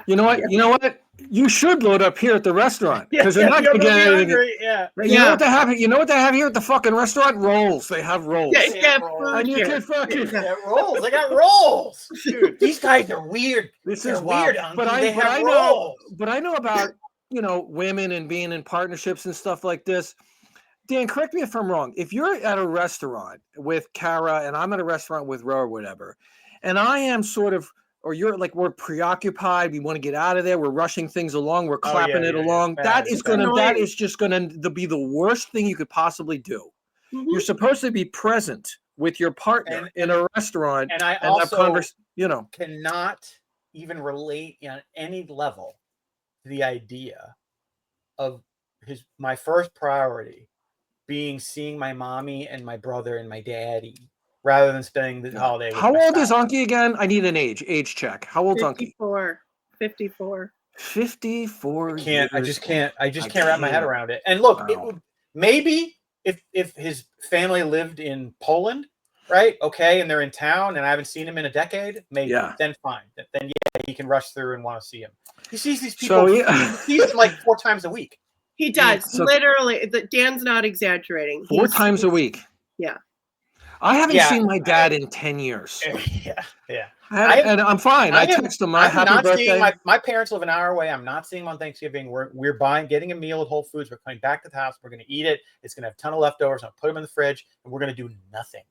You know what? You should load up here at the restaurant because you're not gonna get anything. You know what they have? You know what they have here at the fucking restaurant? Rolls. They have rolls. And you can fucking rolls. They got rolls. Dude, these guys are weird. This is weird. But I know about women and being in partnerships and stuff like this. Dan, correct me if I'm wrong. If you're at a restaurant with Kara and I'm at a restaurant with Ro or whatever, and I am sort of, or you're like, we're preoccupied, we want to get out of there, we're rushing things along, we're clapping it along. That is just gonna be the worst thing you could possibly do. Mm-hmm. You're supposed to be present with your partner in a restaurant, and I also cannot even relate on any level to the idea of my first priority being seeing my mommy and my brother and my daddy rather than spending the holiday with How old is Unky again? I need an age check. How old's Unky? 54. 54 I just can't wrap my head around it. And look, maybe if his family lived in Poland, right? Okay, and they're in town, and I haven't seen him in a decade. Maybe then fine. Then yeah, he can rush through and want to see him. He sees these people. He sees them like 4 times a week. He does literally. Dan's not exaggerating. 4 times a week. Yeah. I haven't seen my dad in 10 years. Yeah. And I'm fine. I text him, I'm happy not birthday. Seeing my parents live an hour away. I'm not seeing them on Thanksgiving. We're getting a meal at Whole Foods. We're coming back to the house. We're going to eat it. It's going to have a ton of leftovers. I'll put them in the fridge, and we're going to do nothing.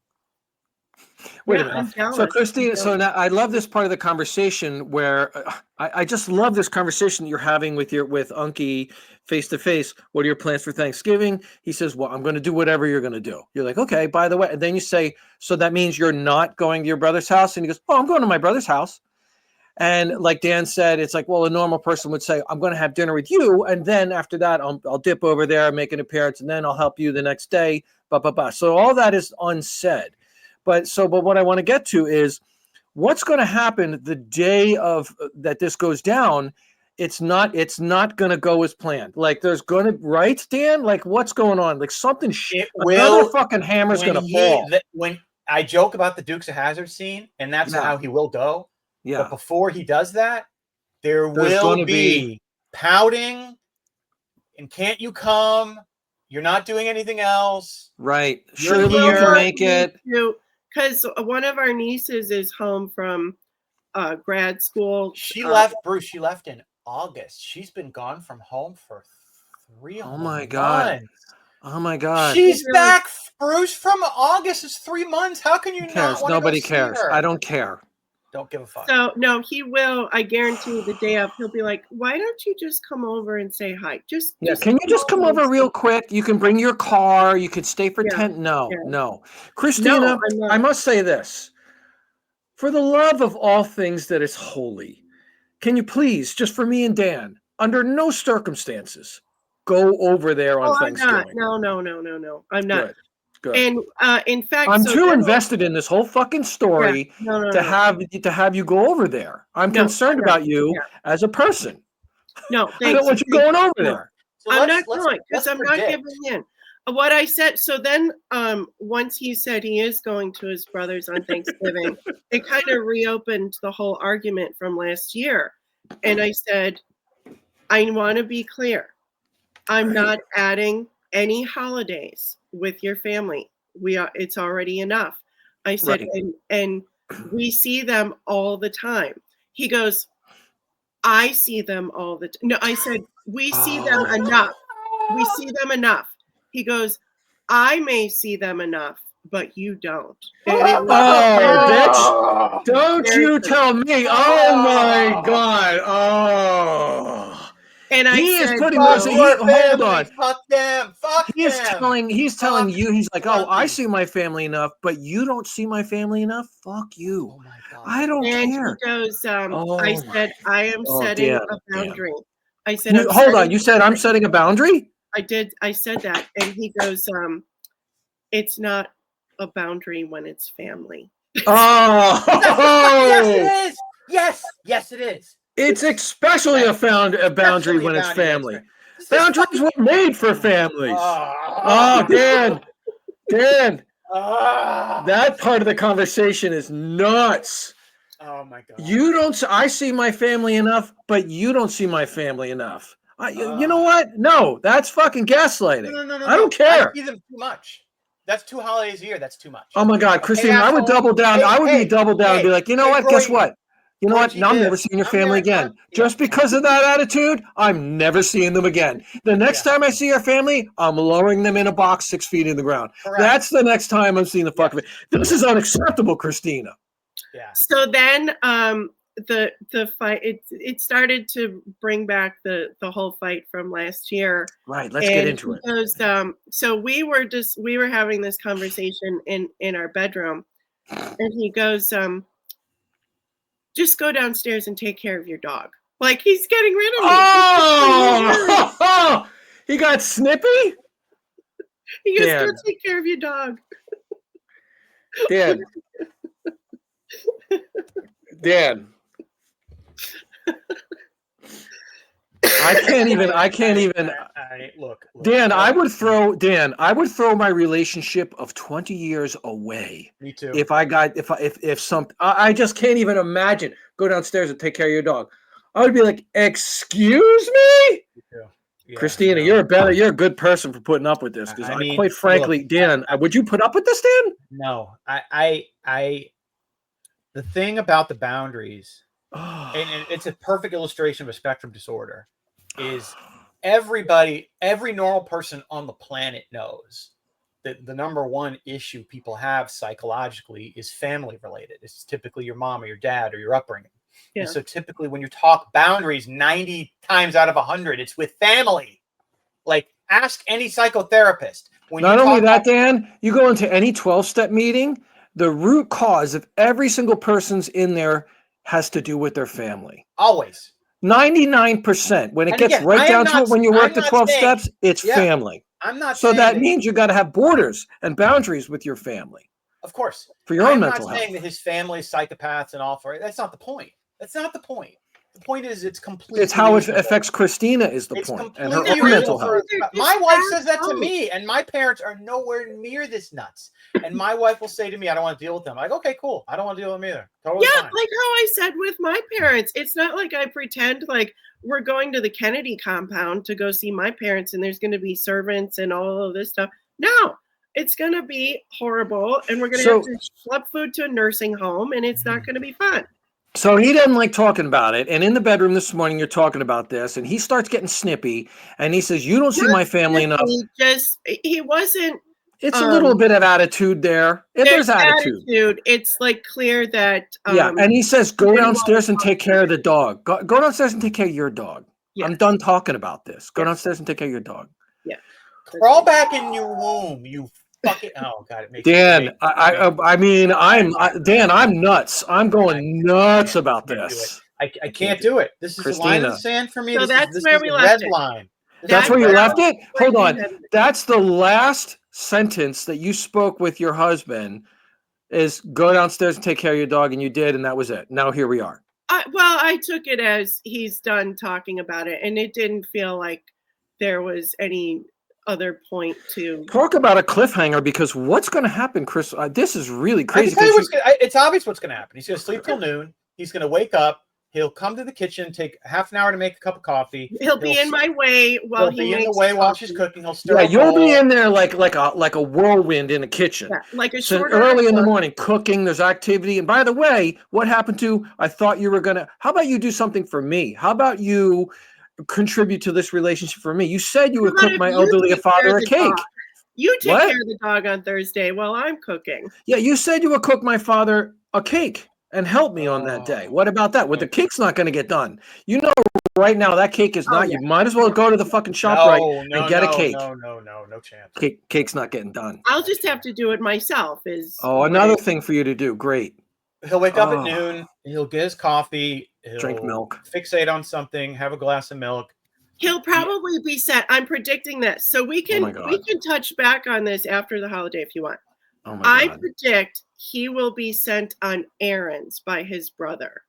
Wait a minute. So Christina, so now I love this part of the conversation where I just love this conversation that you're having with Unky face to face. What are your plans for Thanksgiving? He says, well, I'm going to do whatever you're going to do. You're like, okay, by the way. And then you say, so that means you're not going to your brother's house? And he goes, oh, I'm going to my brother's house. And like Dan said, it's like, well, a normal person would say, I'm going to have dinner with you. And then after that, I'll dip over there, make an appearance, and then I'll help you the next day. So all that is unsaid. But what I want to get to is what's going to happen the day of that this goes down. It's not going to go as planned. Like there's going to, right, Dan? Like what's going on? Like something, another fucking hammer's going to fall. When I joke about the Dukes of Hazzard scene, and that's how he will go. Yeah. But before he does that, there's will be pouting and can't you come? You're not doing anything else. Right. Surely you can make it. Because one of our nieces is home from grad school. She left, Bruce. She left in August. She's been gone from home for 3 months. Oh my God. She's back, Bruce, from August. It's 3 months. How can you not want Nobody to cares. Her? I don't care. Don't give a fuck. So no, he will. I guarantee the day of, he'll be like, "Why don't you just come over and say hi? Just can you just come over real quick? You can bring your car. You could stay for 10. No. Christina, I must say this: for the love of all things that is holy, can you please, just for me and Dan, under no circumstances, go over there on Thanksgiving? No. I'm not. Good. And in fact, I'm too invested in this whole fucking story to have you go over there. I'm concerned about you as a person. No, I don't want you going over there. So I'm not going because I'm not giving in. What I said. So then, once he said he is going to his brother's on Thanksgiving, it kind of reopened the whole argument from last year. And I said, I want to be clear. I'm not adding any holidays with your family. It's already enough. I said, and we see them all the time. He goes, I see them all the time. No, I said, we see them enough. We see them enough. He goes, I may see them enough, but you don't. Bitch. Don't you tell me. Oh my God. Oh. And he is putting those. Hold on. Fuck them. Fuck them. He's telling you. He's like, oh, I see my family enough, but you don't see my family enough. Fuck you. Oh my God. I don't care. He goes. I said I am setting a boundary. I said, hold on. You said I'm setting a boundary. I did. I said that, and he goes. It's not a boundary when it's family. Yes, it is. Yes, it is. It's especially a boundary when it's family. Boundaries were made for families. Dan. That part of the conversation is nuts. Oh my God. You don't. I see my family enough, but you don't see my family enough. You know what? No, that's fucking gaslighting. No. I don't care. I see them too much. That's 2 holidays a year. That's too much. Oh my God, Christina, I would double down. I would double down and be like, you know what? Guess what? You know what? Now I'm never seeing your family again. Just because of that attitude, I'm never seeing them again. The next time I see your family, I'm lowering them in a box 6 feet in the ground. Correct. That's the next time I'm seeing the fuck of it. This is unacceptable, Christina. Yeah. So then the fight, it started to bring back the whole fight from last year. Right. Let's get into it. Because, so we were having this conversation in our bedroom, and he goes, just go downstairs and take care of your dog. Like he's getting rid of me. Oh, he got snippy? He goes, go take care of your dog. Dan. I can't even. Look, Dan, I would throw my relationship of 20 years away. Me too. If I just can't even imagine. Go downstairs and take care of your dog. I would be like, excuse me? Me too. Yeah, Christina, you're a good person for putting up with this. Because quite frankly, Dan, would you put up with this, Dan? No, the thing about the boundaries, and it's a perfect illustration of a spectrum disorder, is every normal person on the planet knows that the number one issue people have psychologically is family related. It's typically your mom or your dad or your upbringing. Yeah. And so typically when you talk boundaries, 90 times out of 100, it's with family. Like, ask any psychotherapist. Not only that, Dan, you go into any 12-step meeting, the root cause of every single person's in there has to do with their family. Always. 99%. When it gets right down to it, when you work the 12 steps, it's family. I'm not so that means you got to have borders and boundaries with your family. Of course. For your own mental health. I'm not saying that his family is psychopaths and all for it. That's not the point. That's not the point. The point is it's completely. It's how it affects Christina is the point. And her own mental health. My wife says that to me, and my parents are nowhere near this nuts. And my wife will say to me, I don't want to deal with them. I'm like, okay, cool. I don't want to deal with them either. Totally fine. Like how I said with my parents. It's not like I pretend like we're going to the Kennedy compound to go see my parents and there's going to be servants and all of this stuff. No, it's going to be horrible. And we're going to have to schlep food to a nursing home and it's not going to be fun. So he doesn't like talking about it. And in the bedroom this morning, you're talking about this and he starts getting snippy and he says, you don't see my family enough. He wasn't. It's a little bit of attitude there. There's attitude. It's like clear that. And he says, go downstairs and take care of the dog. Go downstairs and take care of your dog. Yes. I'm done talking about this. Go downstairs and take care of your dog. Yeah. Crawl back in your womb, you fucking. Oh God, it makes Dan. Dan, I'm nuts. I'm going nuts about this. I can't do it. This is Christina. a line in the sand for me. So this where is we the left red it. line. That's where you left it? Hold on. That's the last sentence that you spoke with your husband is go downstairs and take care of your dog, and you did, and that was it. Now here we are. I took it as he's done talking about it, and it didn't feel like there was any other point to talk about a cliffhanger because what's going to happen, Chris? This is really crazy. It's obvious what's going to happen. He's going to sleep till noon. He's going to wake up. He'll come to the kitchen, take half an hour to make a cup of coffee. He'll be in my way while while she's cooking. He'll stir. Yeah, you'll be in there like a whirlwind in the kitchen. Yeah, like a so early in the morning, cooking. There's activity. And by the way, what happened to? I thought you were gonna. How about you do something for me? How about you contribute to this relationship for me? You said you would cook my elderly father a cake. You take care of the dog on Thursday while I'm cooking. Yeah, you said you would cook my father a cake and help me on that day. What about that? Well, the cake's not going to get done. You know, right now that cake is not. You might as well go to the fucking shop and get a cake. No chance. Cake's not getting done. I'll just have to do it myself. Another thing for you to do. Great. He'll wake up at noon. He'll get his coffee. He'll drink milk. Fixate on something. Have a glass of milk. He'll probably be set. I'm predicting this, so we can touch back on this after the holiday if you want. Oh my God. I predict he will be sent on errands by his brother.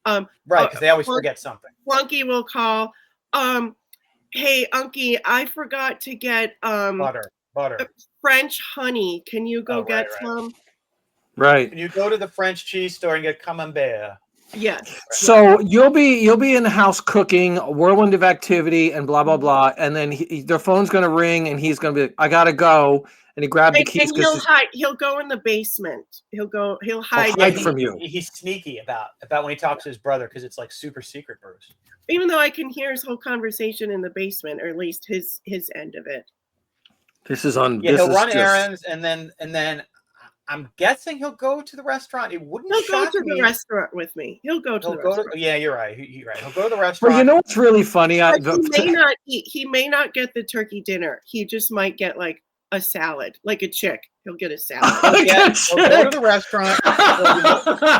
Right, because they always forget something. Flunky will call. Hey, Unky, I forgot to get butter. French honey. Can you go get some? Right. Can you go to the French cheese store and get camembert? Yes. So you'll be in the house cooking, a whirlwind of activity, and blah blah blah, and then their phone's going to ring, and he's going to be like, I gotta go. And he grabbed the keys. He'll hide. He'll go in the basement. He'll hide from you. He's sneaky about when he talks to his brother because it's like super secret, Bruce. Even though I can hear his whole conversation in the basement, or at least his end of it. This is on. Yeah, he'll run errands, and then I'm guessing he'll go to the restaurant. It wouldn't. He'll go to the restaurant with me. He'll go to the restaurant. Yeah, you're right. You're right. He'll go to the restaurant. Well, you know what's really funny? He may not eat. He may not get the turkey dinner. He just might get like a salad, like a chick. He'll get a salad. He'll go to the restaurant.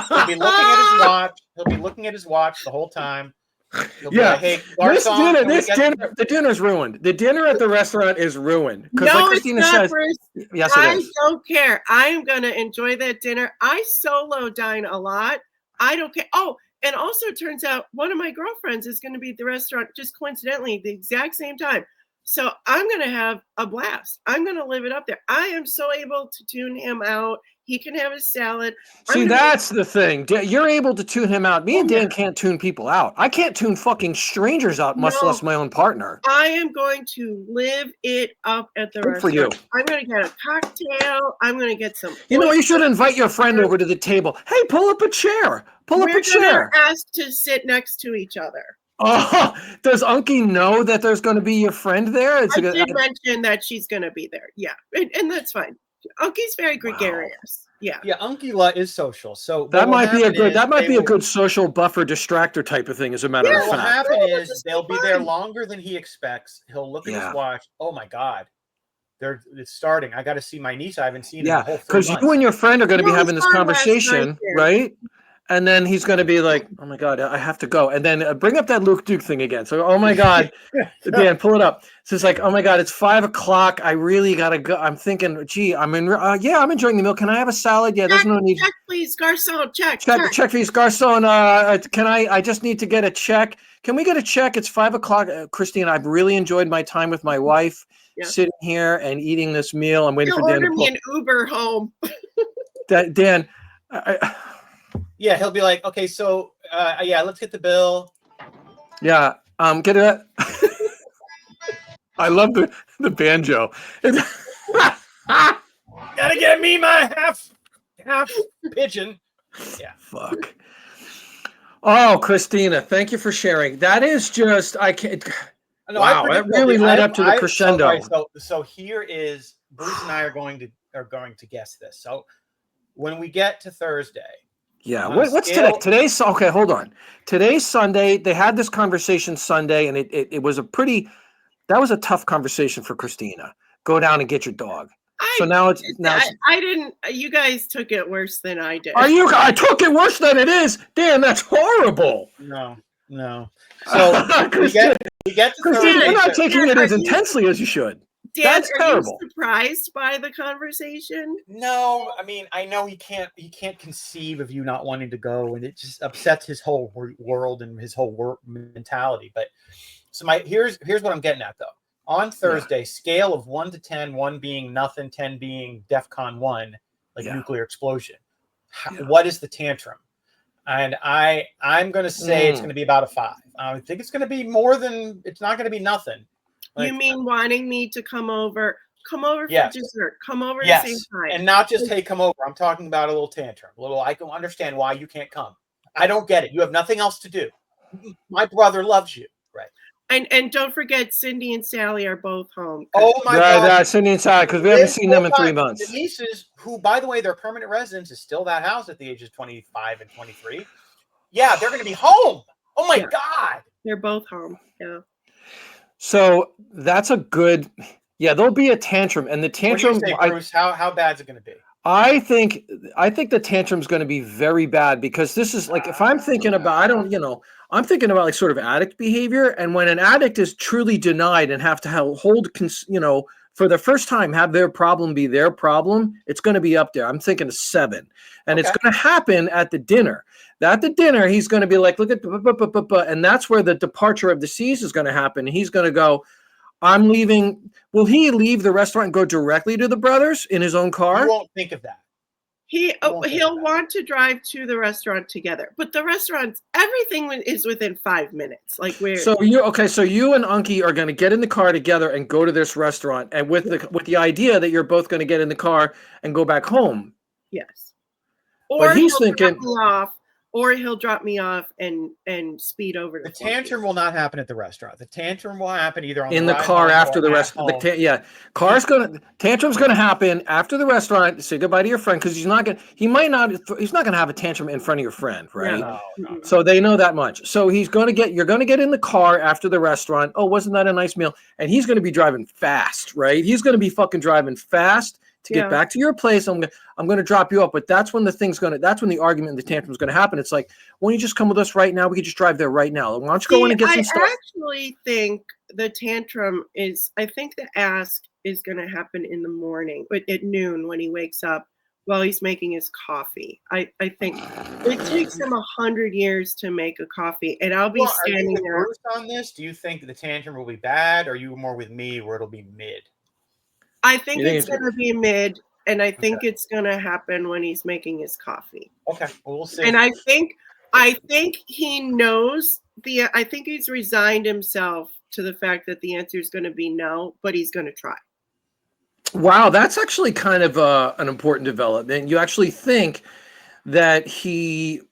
He'll be looking at his watch. He'll be looking at his watch the whole time. Yeah, like, hey, the dinner's ruined. The dinner at the restaurant is ruined. No, like Christina says, yes, I don't care. I am going to enjoy that dinner. I solo dine a lot. I don't care. Oh, And also it turns out one of my girlfriends is going to be at the restaurant just coincidentally at the exact same time. So I'm going to have a blast. I'm going to live it up there. I am so able to tune him out. He can have his salad. See, that's the thing. You're able to tune him out. Me and Dan can't tune people out. I can't tune fucking strangers out, much less my own partner. I am going to live it up at the restaurant. For you. I'm going to get a cocktail. I'm going to get some. You know, you should invite your friend over to the table. Hey, pull up a chair. Pull up a chair. We're asked to sit next to each other. Oh, does Unky know that there's going to be your friend there? I did mention that she's going to be there. Yeah, and that's fine. Unky's very gregarious. Yeah. Yeah, Unky is social. So that might be a good social buffer distractor type of thing, as a matter of fact. What will happen is they'll be there longer than he expects. He'll look at his watch. Oh my God. It's starting. I got to see my niece. I haven't seen her in the whole 3 months. Because you and your friend are going to be having this conversation, right? And then he's going to be like, oh my God, I have to go. And then bring up that Luke Duke thing again. So, oh my God, Dan, pull it up. So it's like, oh my God, it's 5 o'clock. I really got to go. I'm thinking, gee, I'm enjoying the meal. Can I have a salad? Yeah, there's no need. Check, please, Garcon. Check, please, Garcon. I just need to get a check. Can we get a check? It's 5 o'clock. Christina, I've really enjoyed my time with my wife, sitting here and eating this meal. I'm waiting for Dan to order me an Uber home. Dan, yeah, he'll be like, okay, so let's get the bill. Yeah, get it. I love the banjo. Gotta get me my half pigeon. Yeah. Fuck. Oh, Christina, thank you for sharing. That is just I can't. No, wow, it really led up to the crescendo. So here is Bruce and I are going to guess this. So when we get to Thursday. Yeah, what's today? Today's okay. Hold on. Today's Sunday. They had this conversation Sunday, and it was that was a tough conversation for Christina. Go down and get your dog. I didn't. You guys took it worse than I did. I took it worse than it is. Dan, that's horrible. No. So we get to Christina, you're not taking it as intensely as you should. Dan, that's terrible. You surprised by the conversation? No, I mean, I know he can't conceive of you not wanting to go, and it just upsets his whole world and his whole mentality. But so here's what I'm getting at though. On Thursday, scale of 1 to 10, 1 being nothing, 10 being DEFCON 1, like nuclear explosion. What is the tantrum? And I'm going to say it's going to be about a 5. I think it's going to be more than. It's not going to be nothing. You mean wanting me to come over for dessert, come over at the same time. And not just, hey, come over. I'm talking about a little tantrum. I can understand why you can't come. I don't get it. You have nothing else to do. My brother loves you. Right. And don't forget, Cindy and Sally are both home. Oh my God. Cindy and Sally, because we haven't seen them in 3 months. The nieces, who, by the way, their permanent residence is still that house at the ages 25 and 23. Yeah, they're going to be home. Oh my God. They're both home. Yeah. So that's a good, there'll be a tantrum, and the tantrum. What do you say, Bruce? How bad is it going to be? I think the tantrum's going to be very bad, because this is like, if I'm thinking about, I'm thinking about like sort of addict behavior, and when an addict is truly denied and have to hold, for the first time, have their problem be their problem, it's going to be up there. I'm thinking a 7, and it's going to happen at the dinner. At the dinner, he's going to be like, look at, and that's where the departure of the seas is going to happen. He's going to go, I'm leaving. Will he leave the restaurant and go directly to the brothers in his own car? You won't think of that. He'll want to drive to the restaurant together, but the restaurants, everything is within 5 minutes. So you and Unky are going to get in the car together and go to this restaurant, and with the idea that you're both going to get in the car and go back home. Yes. Or he's thinking, or he'll drop me off and speed over. The tantrum will not happen at the restaurant. The tantrum will happen either in the car after the restaurant. Tantrum's going to happen after the restaurant. Say goodbye to your friend, because he's not going to have a tantrum in front of your friend, right? No. So they know that much. So you're going to get in the car after the restaurant. Oh, wasn't that a nice meal? And he's going to be driving fast, right? He's going to be fucking driving fast to get back to your place. I'm going to drop you up, but that's when that's when the argument and the tantrum is going to happen. It's like, why don't you just come with us right now? We could just drive there right now. Why don't you go in and get some stuff? I actually think the tantrum I think the ask is going to happen in the morning, at noon when he wakes up, while he's making his coffee. I think it takes him 100 years to make a coffee, and I'll be standing there. Are you with Bruce on this? Do you think the tantrum will be bad, or are you more with me where it'll be mid? I think it's going to be mid, and I think it's going to happen when he's making his coffee. Okay, well, we'll see. And I think he knows I think he's resigned himself to the fact that the answer is going to be no, but he's going to try. Wow, that's actually kind of an important development. You actually think that he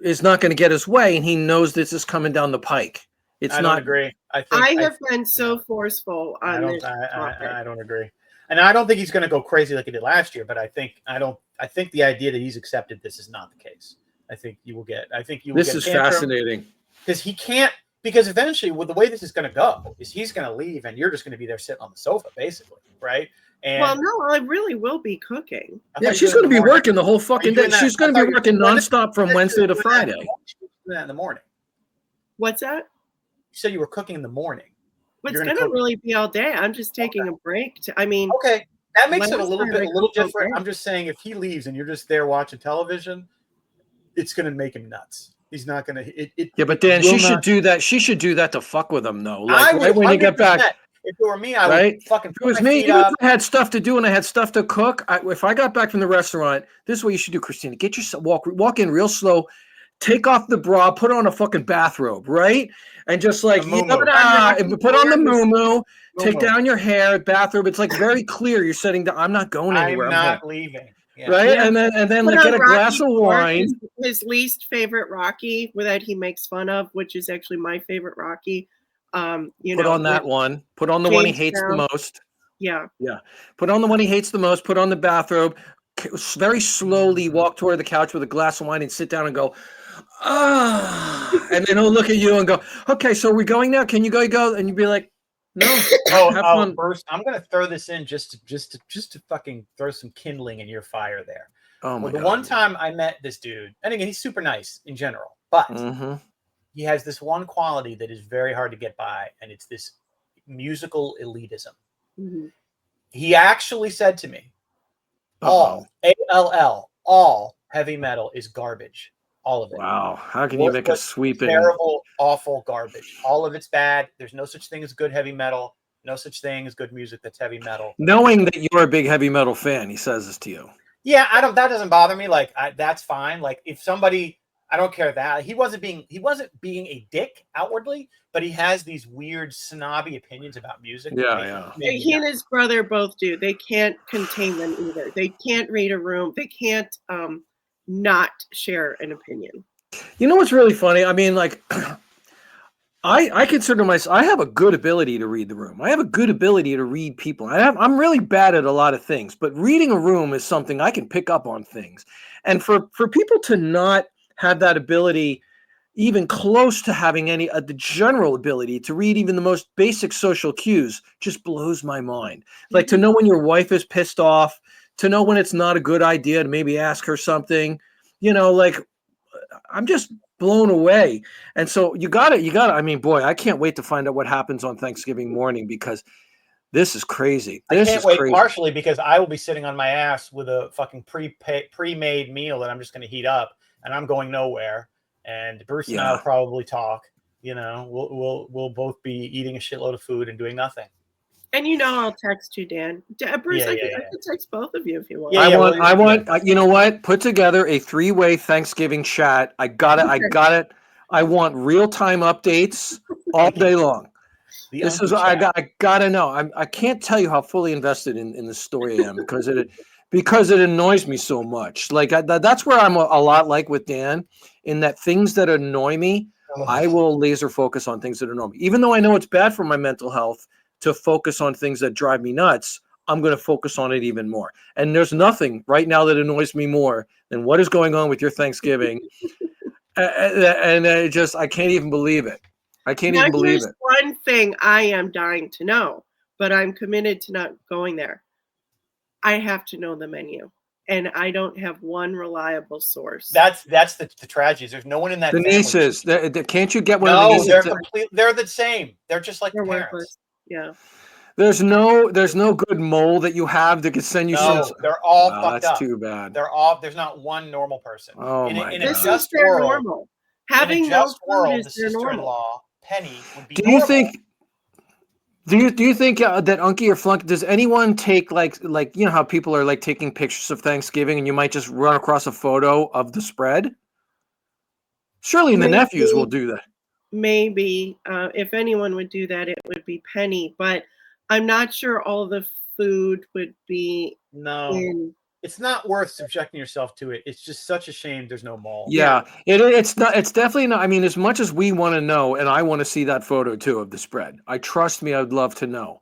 is not going to get his way, and he knows this is coming down the pike. I don't agree. I have been so forceful on this topic. I don't agree, and I don't think he's going to go crazy like he did last year. But I think the idea that he's accepted this is not the case. I think you will get. This is fascinating because he can't. Because eventually, with the way this is going to go, is he's going to leave, and you're just going to be there sitting on the sofa, basically, right? And well, no, I really will be cooking. Yeah, she's going to be working the whole fucking day. She's going to be working nonstop from Wednesday to Friday. That in the morning. What's that? You said you were cooking in the morning. But it's going to really be all day. I'm just taking a break. Okay, that makes it a little different. I'm just saying, if he leaves and you're just there watching television, it's going to make him nuts. He's not going to. Yeah, but Dan, should do that. She should do that to fuck with him, though. Like right when you get back. If it were me, I would fucking. If it was me, even if I had stuff to do and I had stuff to cook. If I got back from the restaurant, this is what you should do, Christina. Get yourself walk in real slow, take off the bra, put on a fucking bathrobe, right, and just like put on the muumuu, take down your hair, bathrobe. It's like very clear. You're setting down. I'm not going anywhere. I'm not leaving. Yeah. Right, yeah. and then like, get a glass of wine. His least favorite Rocky, that he makes fun of, which is actually my favorite Rocky. Put on that one. Put on the one he hates the most. Yeah. Put on the one he hates the most. Put on the bathrobe. Very slowly walk toward the couch with a glass of wine and sit down and go, and then he'll look at you and go, okay, so we're going now. Can you go? And you'd be like, no. Bruce, I'm gonna throw this in just to fucking throw some kindling in your fire there. Oh my God. The one time I met this dude, and again, he's super nice in general, but he has this one quality that is very hard to get by, and it's this musical elitism. Mm-hmm. He actually said to me, all heavy metal is garbage. All of it. Wow. How can you make a sweeping? Terrible, awful garbage. All of it's bad. There's no such thing as good heavy metal. No such thing as good music that's heavy metal. Knowing that you're a big heavy metal fan, he says this to you. Yeah, that doesn't bother me. Like, that's fine. Like, if somebody, I don't care that he wasn't being a dick outwardly, but he has these weird snobby opinions about music. Yeah. He and his brother both do. They can't contain them either. They can't read a room. They can't not share an opinion. You know what's really funny? I mean, like, I consider myself, I have a good ability to read the room. I have a good ability to read people. I'm really bad at a lot of things, but reading a room is something I can pick up on things. And for people to not have that ability, even close to having the general ability to read even the most basic social cues, just blows my mind. Like, to know when your wife is pissed off, to know when it's not a good idea to maybe ask her something, like, I'm just blown away. And so you got to, I mean, boy, I can't wait to find out what happens on Thanksgiving morning, because this is crazy. I can't wait partially because I will be sitting on my ass with a fucking pre-made meal that I'm just going to heat up, and I'm going nowhere. And Bruce and I will probably talk, we'll both be eating a shitload of food and doing nothing. And I'll text you, Dan. Bruce, I can text both of you if you want. I want. You know what? Put together a 3-way Thanksgiving chat. I got it. I want real-time updates all day long. I gotta know. I can't tell you how fully invested in the story I am because it annoys me so much. Like, that's where I'm a lot like with Dan, in that things that annoy me, I will laser focus on things that annoy me, even though I know it's bad for my mental health. To focus on things that drive me nuts, I'm going to focus on it even more. And there's nothing right now that annoys me more than what is going on with your Thanksgiving. And I can't even believe it. I can't even believe it. One thing I am dying to know, but I'm committed to not going there. I have to know the menu. And I don't have one reliable source. That's the tragedy. There's no one in that. The nieces, can't you get one of the nieces? They're the same. They're just like their parents. Yeah. There's no good mole that you have that could send you some. They're all wow, fucked that's up. too bad. There's not one normal person. Oh in my a God. This just is their world, normal. Having in a no just food world, is the their normal. sister-in-law Penny would be. Do you think? Do you think that Unky or Flunk? Does anyone take like you know how people are like taking pictures of Thanksgiving and you might just run across a photo of the spread? Surely the nephews will do that. Maybe if anyone would do that, it would be Penny. But I'm not sure all the food would be. No, it's not worth subjecting yourself to it. It's just such a shame there's no mall. Yeah, it's not. It's definitely not. I mean, as much as we want to know, and I want to see that photo too of the spread. Trust me, I'd love to know.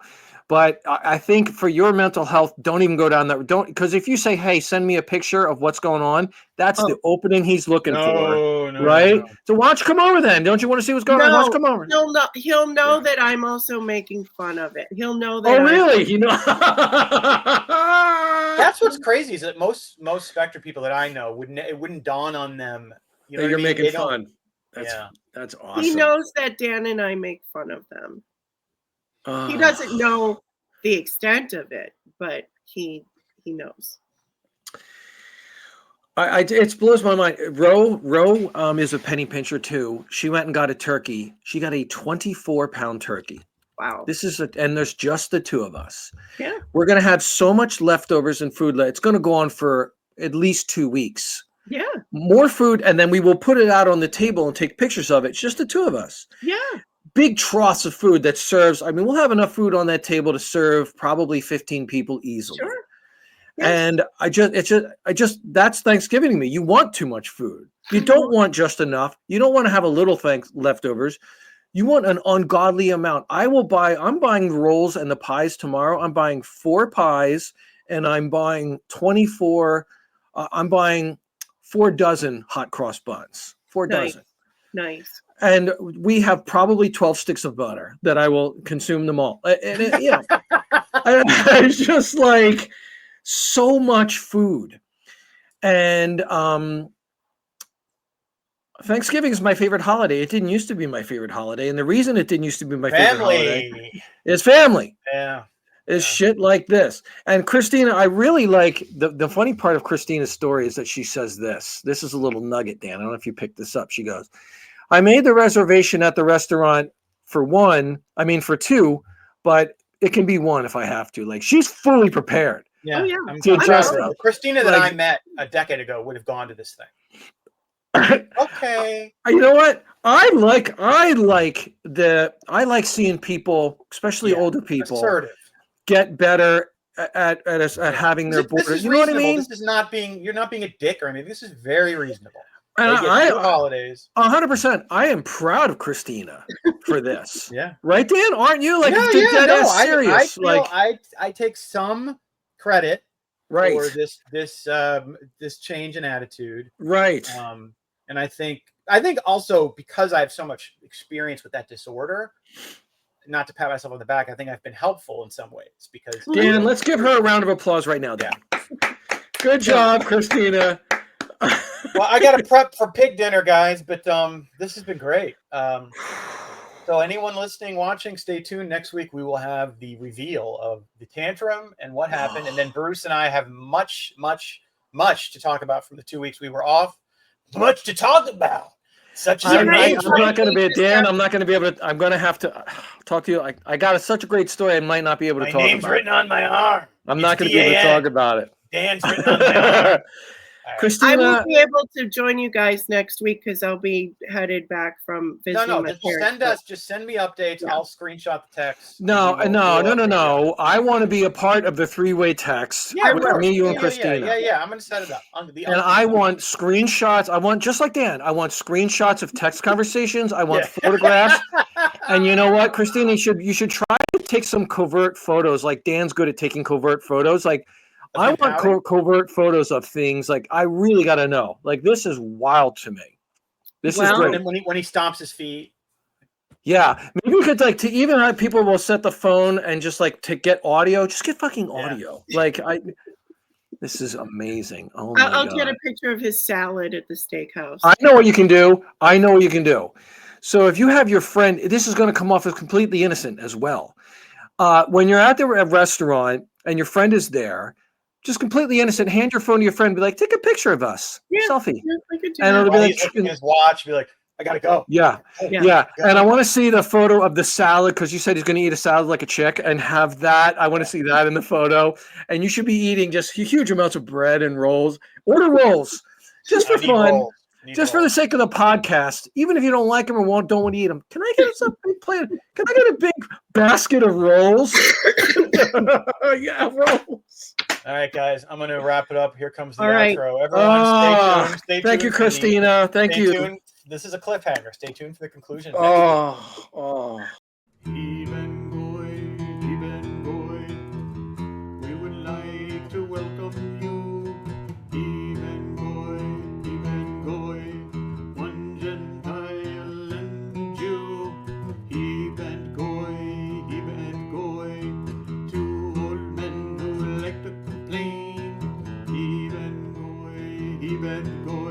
But I think for your mental health, don't even go down that. Don't, because if you say, "Hey, send me a picture of what's going on," that's the opening he's looking for, right? No. So why don't you come over then? Don't you want to see what's going on? Why don't you come over? He'll know that I'm also making fun of it. He'll know that. Oh, really? You know. That's what's crazy is that most Spectre people that I know it wouldn't dawn on them. You know, you're making fun. That's awesome. He knows that Dan and I make fun of them. He doesn't know the extent of it, but he knows. It blows my mind. Ro is a penny pincher too. She went and got a turkey. She got a 24-pound turkey. Wow. And there's just the two of us. Yeah. We're going to have so much leftovers and food. It's going to go on for at least 2 weeks. Yeah. More food. And then we will put it out on the table and take pictures of it. It's just the two of us. Yeah. Big troughs of food that serves. I mean, we'll have enough food on that table to serve probably 15 people easily. Sure. Yes. And I just, that's Thanksgiving to me. You want too much food. You don't want just enough. You don't want to have a little leftovers. You want an ungodly amount. I'm buying the rolls and the pies tomorrow. I'm buying 4 pies and I'm buying 24. I'm buying 4 dozen hot cross buns. 4 dozen. Nice. And we have probably 12 sticks of butter that I will consume them all. And it's just like so much food. And Thanksgiving is my favorite holiday. It didn't used to be my favorite holiday. And the reason it didn't used to be my favorite holiday is family. Yeah. Is shit like this. And Christina, I really like the funny part of Christina's story is that she says this. This is a little nugget, Dan. I don't know if you picked this up. She goes, I made the reservation at the restaurant for 2, but it can be 1 if I have to. Like, she's fully prepared. Yeah. Oh, yeah. The Christina that I met a decade ago would have gone to this thing. Okay. You know what? I like seeing people, especially older people, assertive, get better at having their borders. You know what I mean? This is not being, you're not being a dick or anything. This is very reasonable. And holidays. 100%. I am proud of Christina for this. Yeah. Right, Dan? Aren't you? Like, serious. I take some credit for this change in attitude. Right. And I think also because I have so much experience with that disorder, not to pat myself on the back, I think I've been helpful in some ways because Dan, let's give her a round of applause right now, Dan. Yeah. Good job, Christina. Well, I got to prep for pig dinner, guys, but this has been great. So anyone listening, watching, stay tuned. Next week, we will have the reveal of the tantrum and what happened. And then Bruce and I have much, much, much to talk about from the 2 weeks we were off. Much to talk about. Such I'm not going to be Dan. I'm not going to be able to. I'm going to have to talk to you. I got such a great story. I might not be able to talk about it. My name's written on my arm. I'm not going to be able to talk about it. Dan's written on my arm. Christina, I will be able to join you guys next week because I'll be headed back from visiting my parents. Just send me updates. Yeah. I'll screenshot the text. No. I want to be a part of the 3-way text with me, you, and Christina. Yeah. I'm going to set it up. I want screenshots. I want, just like Dan, I want screenshots of text conversations. I want photographs. And you know what, Christina, you should try to take some covert photos. Like Dan's good at taking covert photos. Like, I want covert photos of things. Like, I really got to know. Like, this is wild to me. This is great. And when he stomps his feet. Yeah. Maybe we could, like, to even have people will set the phone and just, like, to get audio. Just get fucking audio. Like, this is amazing. Oh, my God. I'll get a picture of his salad at the steakhouse. I know what you can do. So if you have your friend, this is going to come off as completely innocent as well. When you're at the restaurant and your friend is there, just completely innocent, hand your phone to your friend, be like, take a picture of us, selfie. And it'll be like, he's looking at his watch, be like, I gotta go. Yeah. And I want to see the photo of the salad, because you said he's going to eat a salad like a chick, and have that. I want to see that in the photo. And you should be eating just huge amounts of bread and rolls. Order rolls just for fun. Just for the sake of the podcast, even if you don't like them or don't want to eat them, can I get some big plate? Can I get a big basket of rolls? Yeah, rolls. All right, guys, I'm going to wrap it up. Here comes the outro. Everyone, stay tuned. Thank you, Christina. Thank you. Tuned. This is a cliffhanger. Stay tuned for the conclusion. Heeb Goy, we would like to welcome you. Heeb Goy, one Gentile and a Jew. Heeb Goy, two old men who like to complain. Heeb Goy,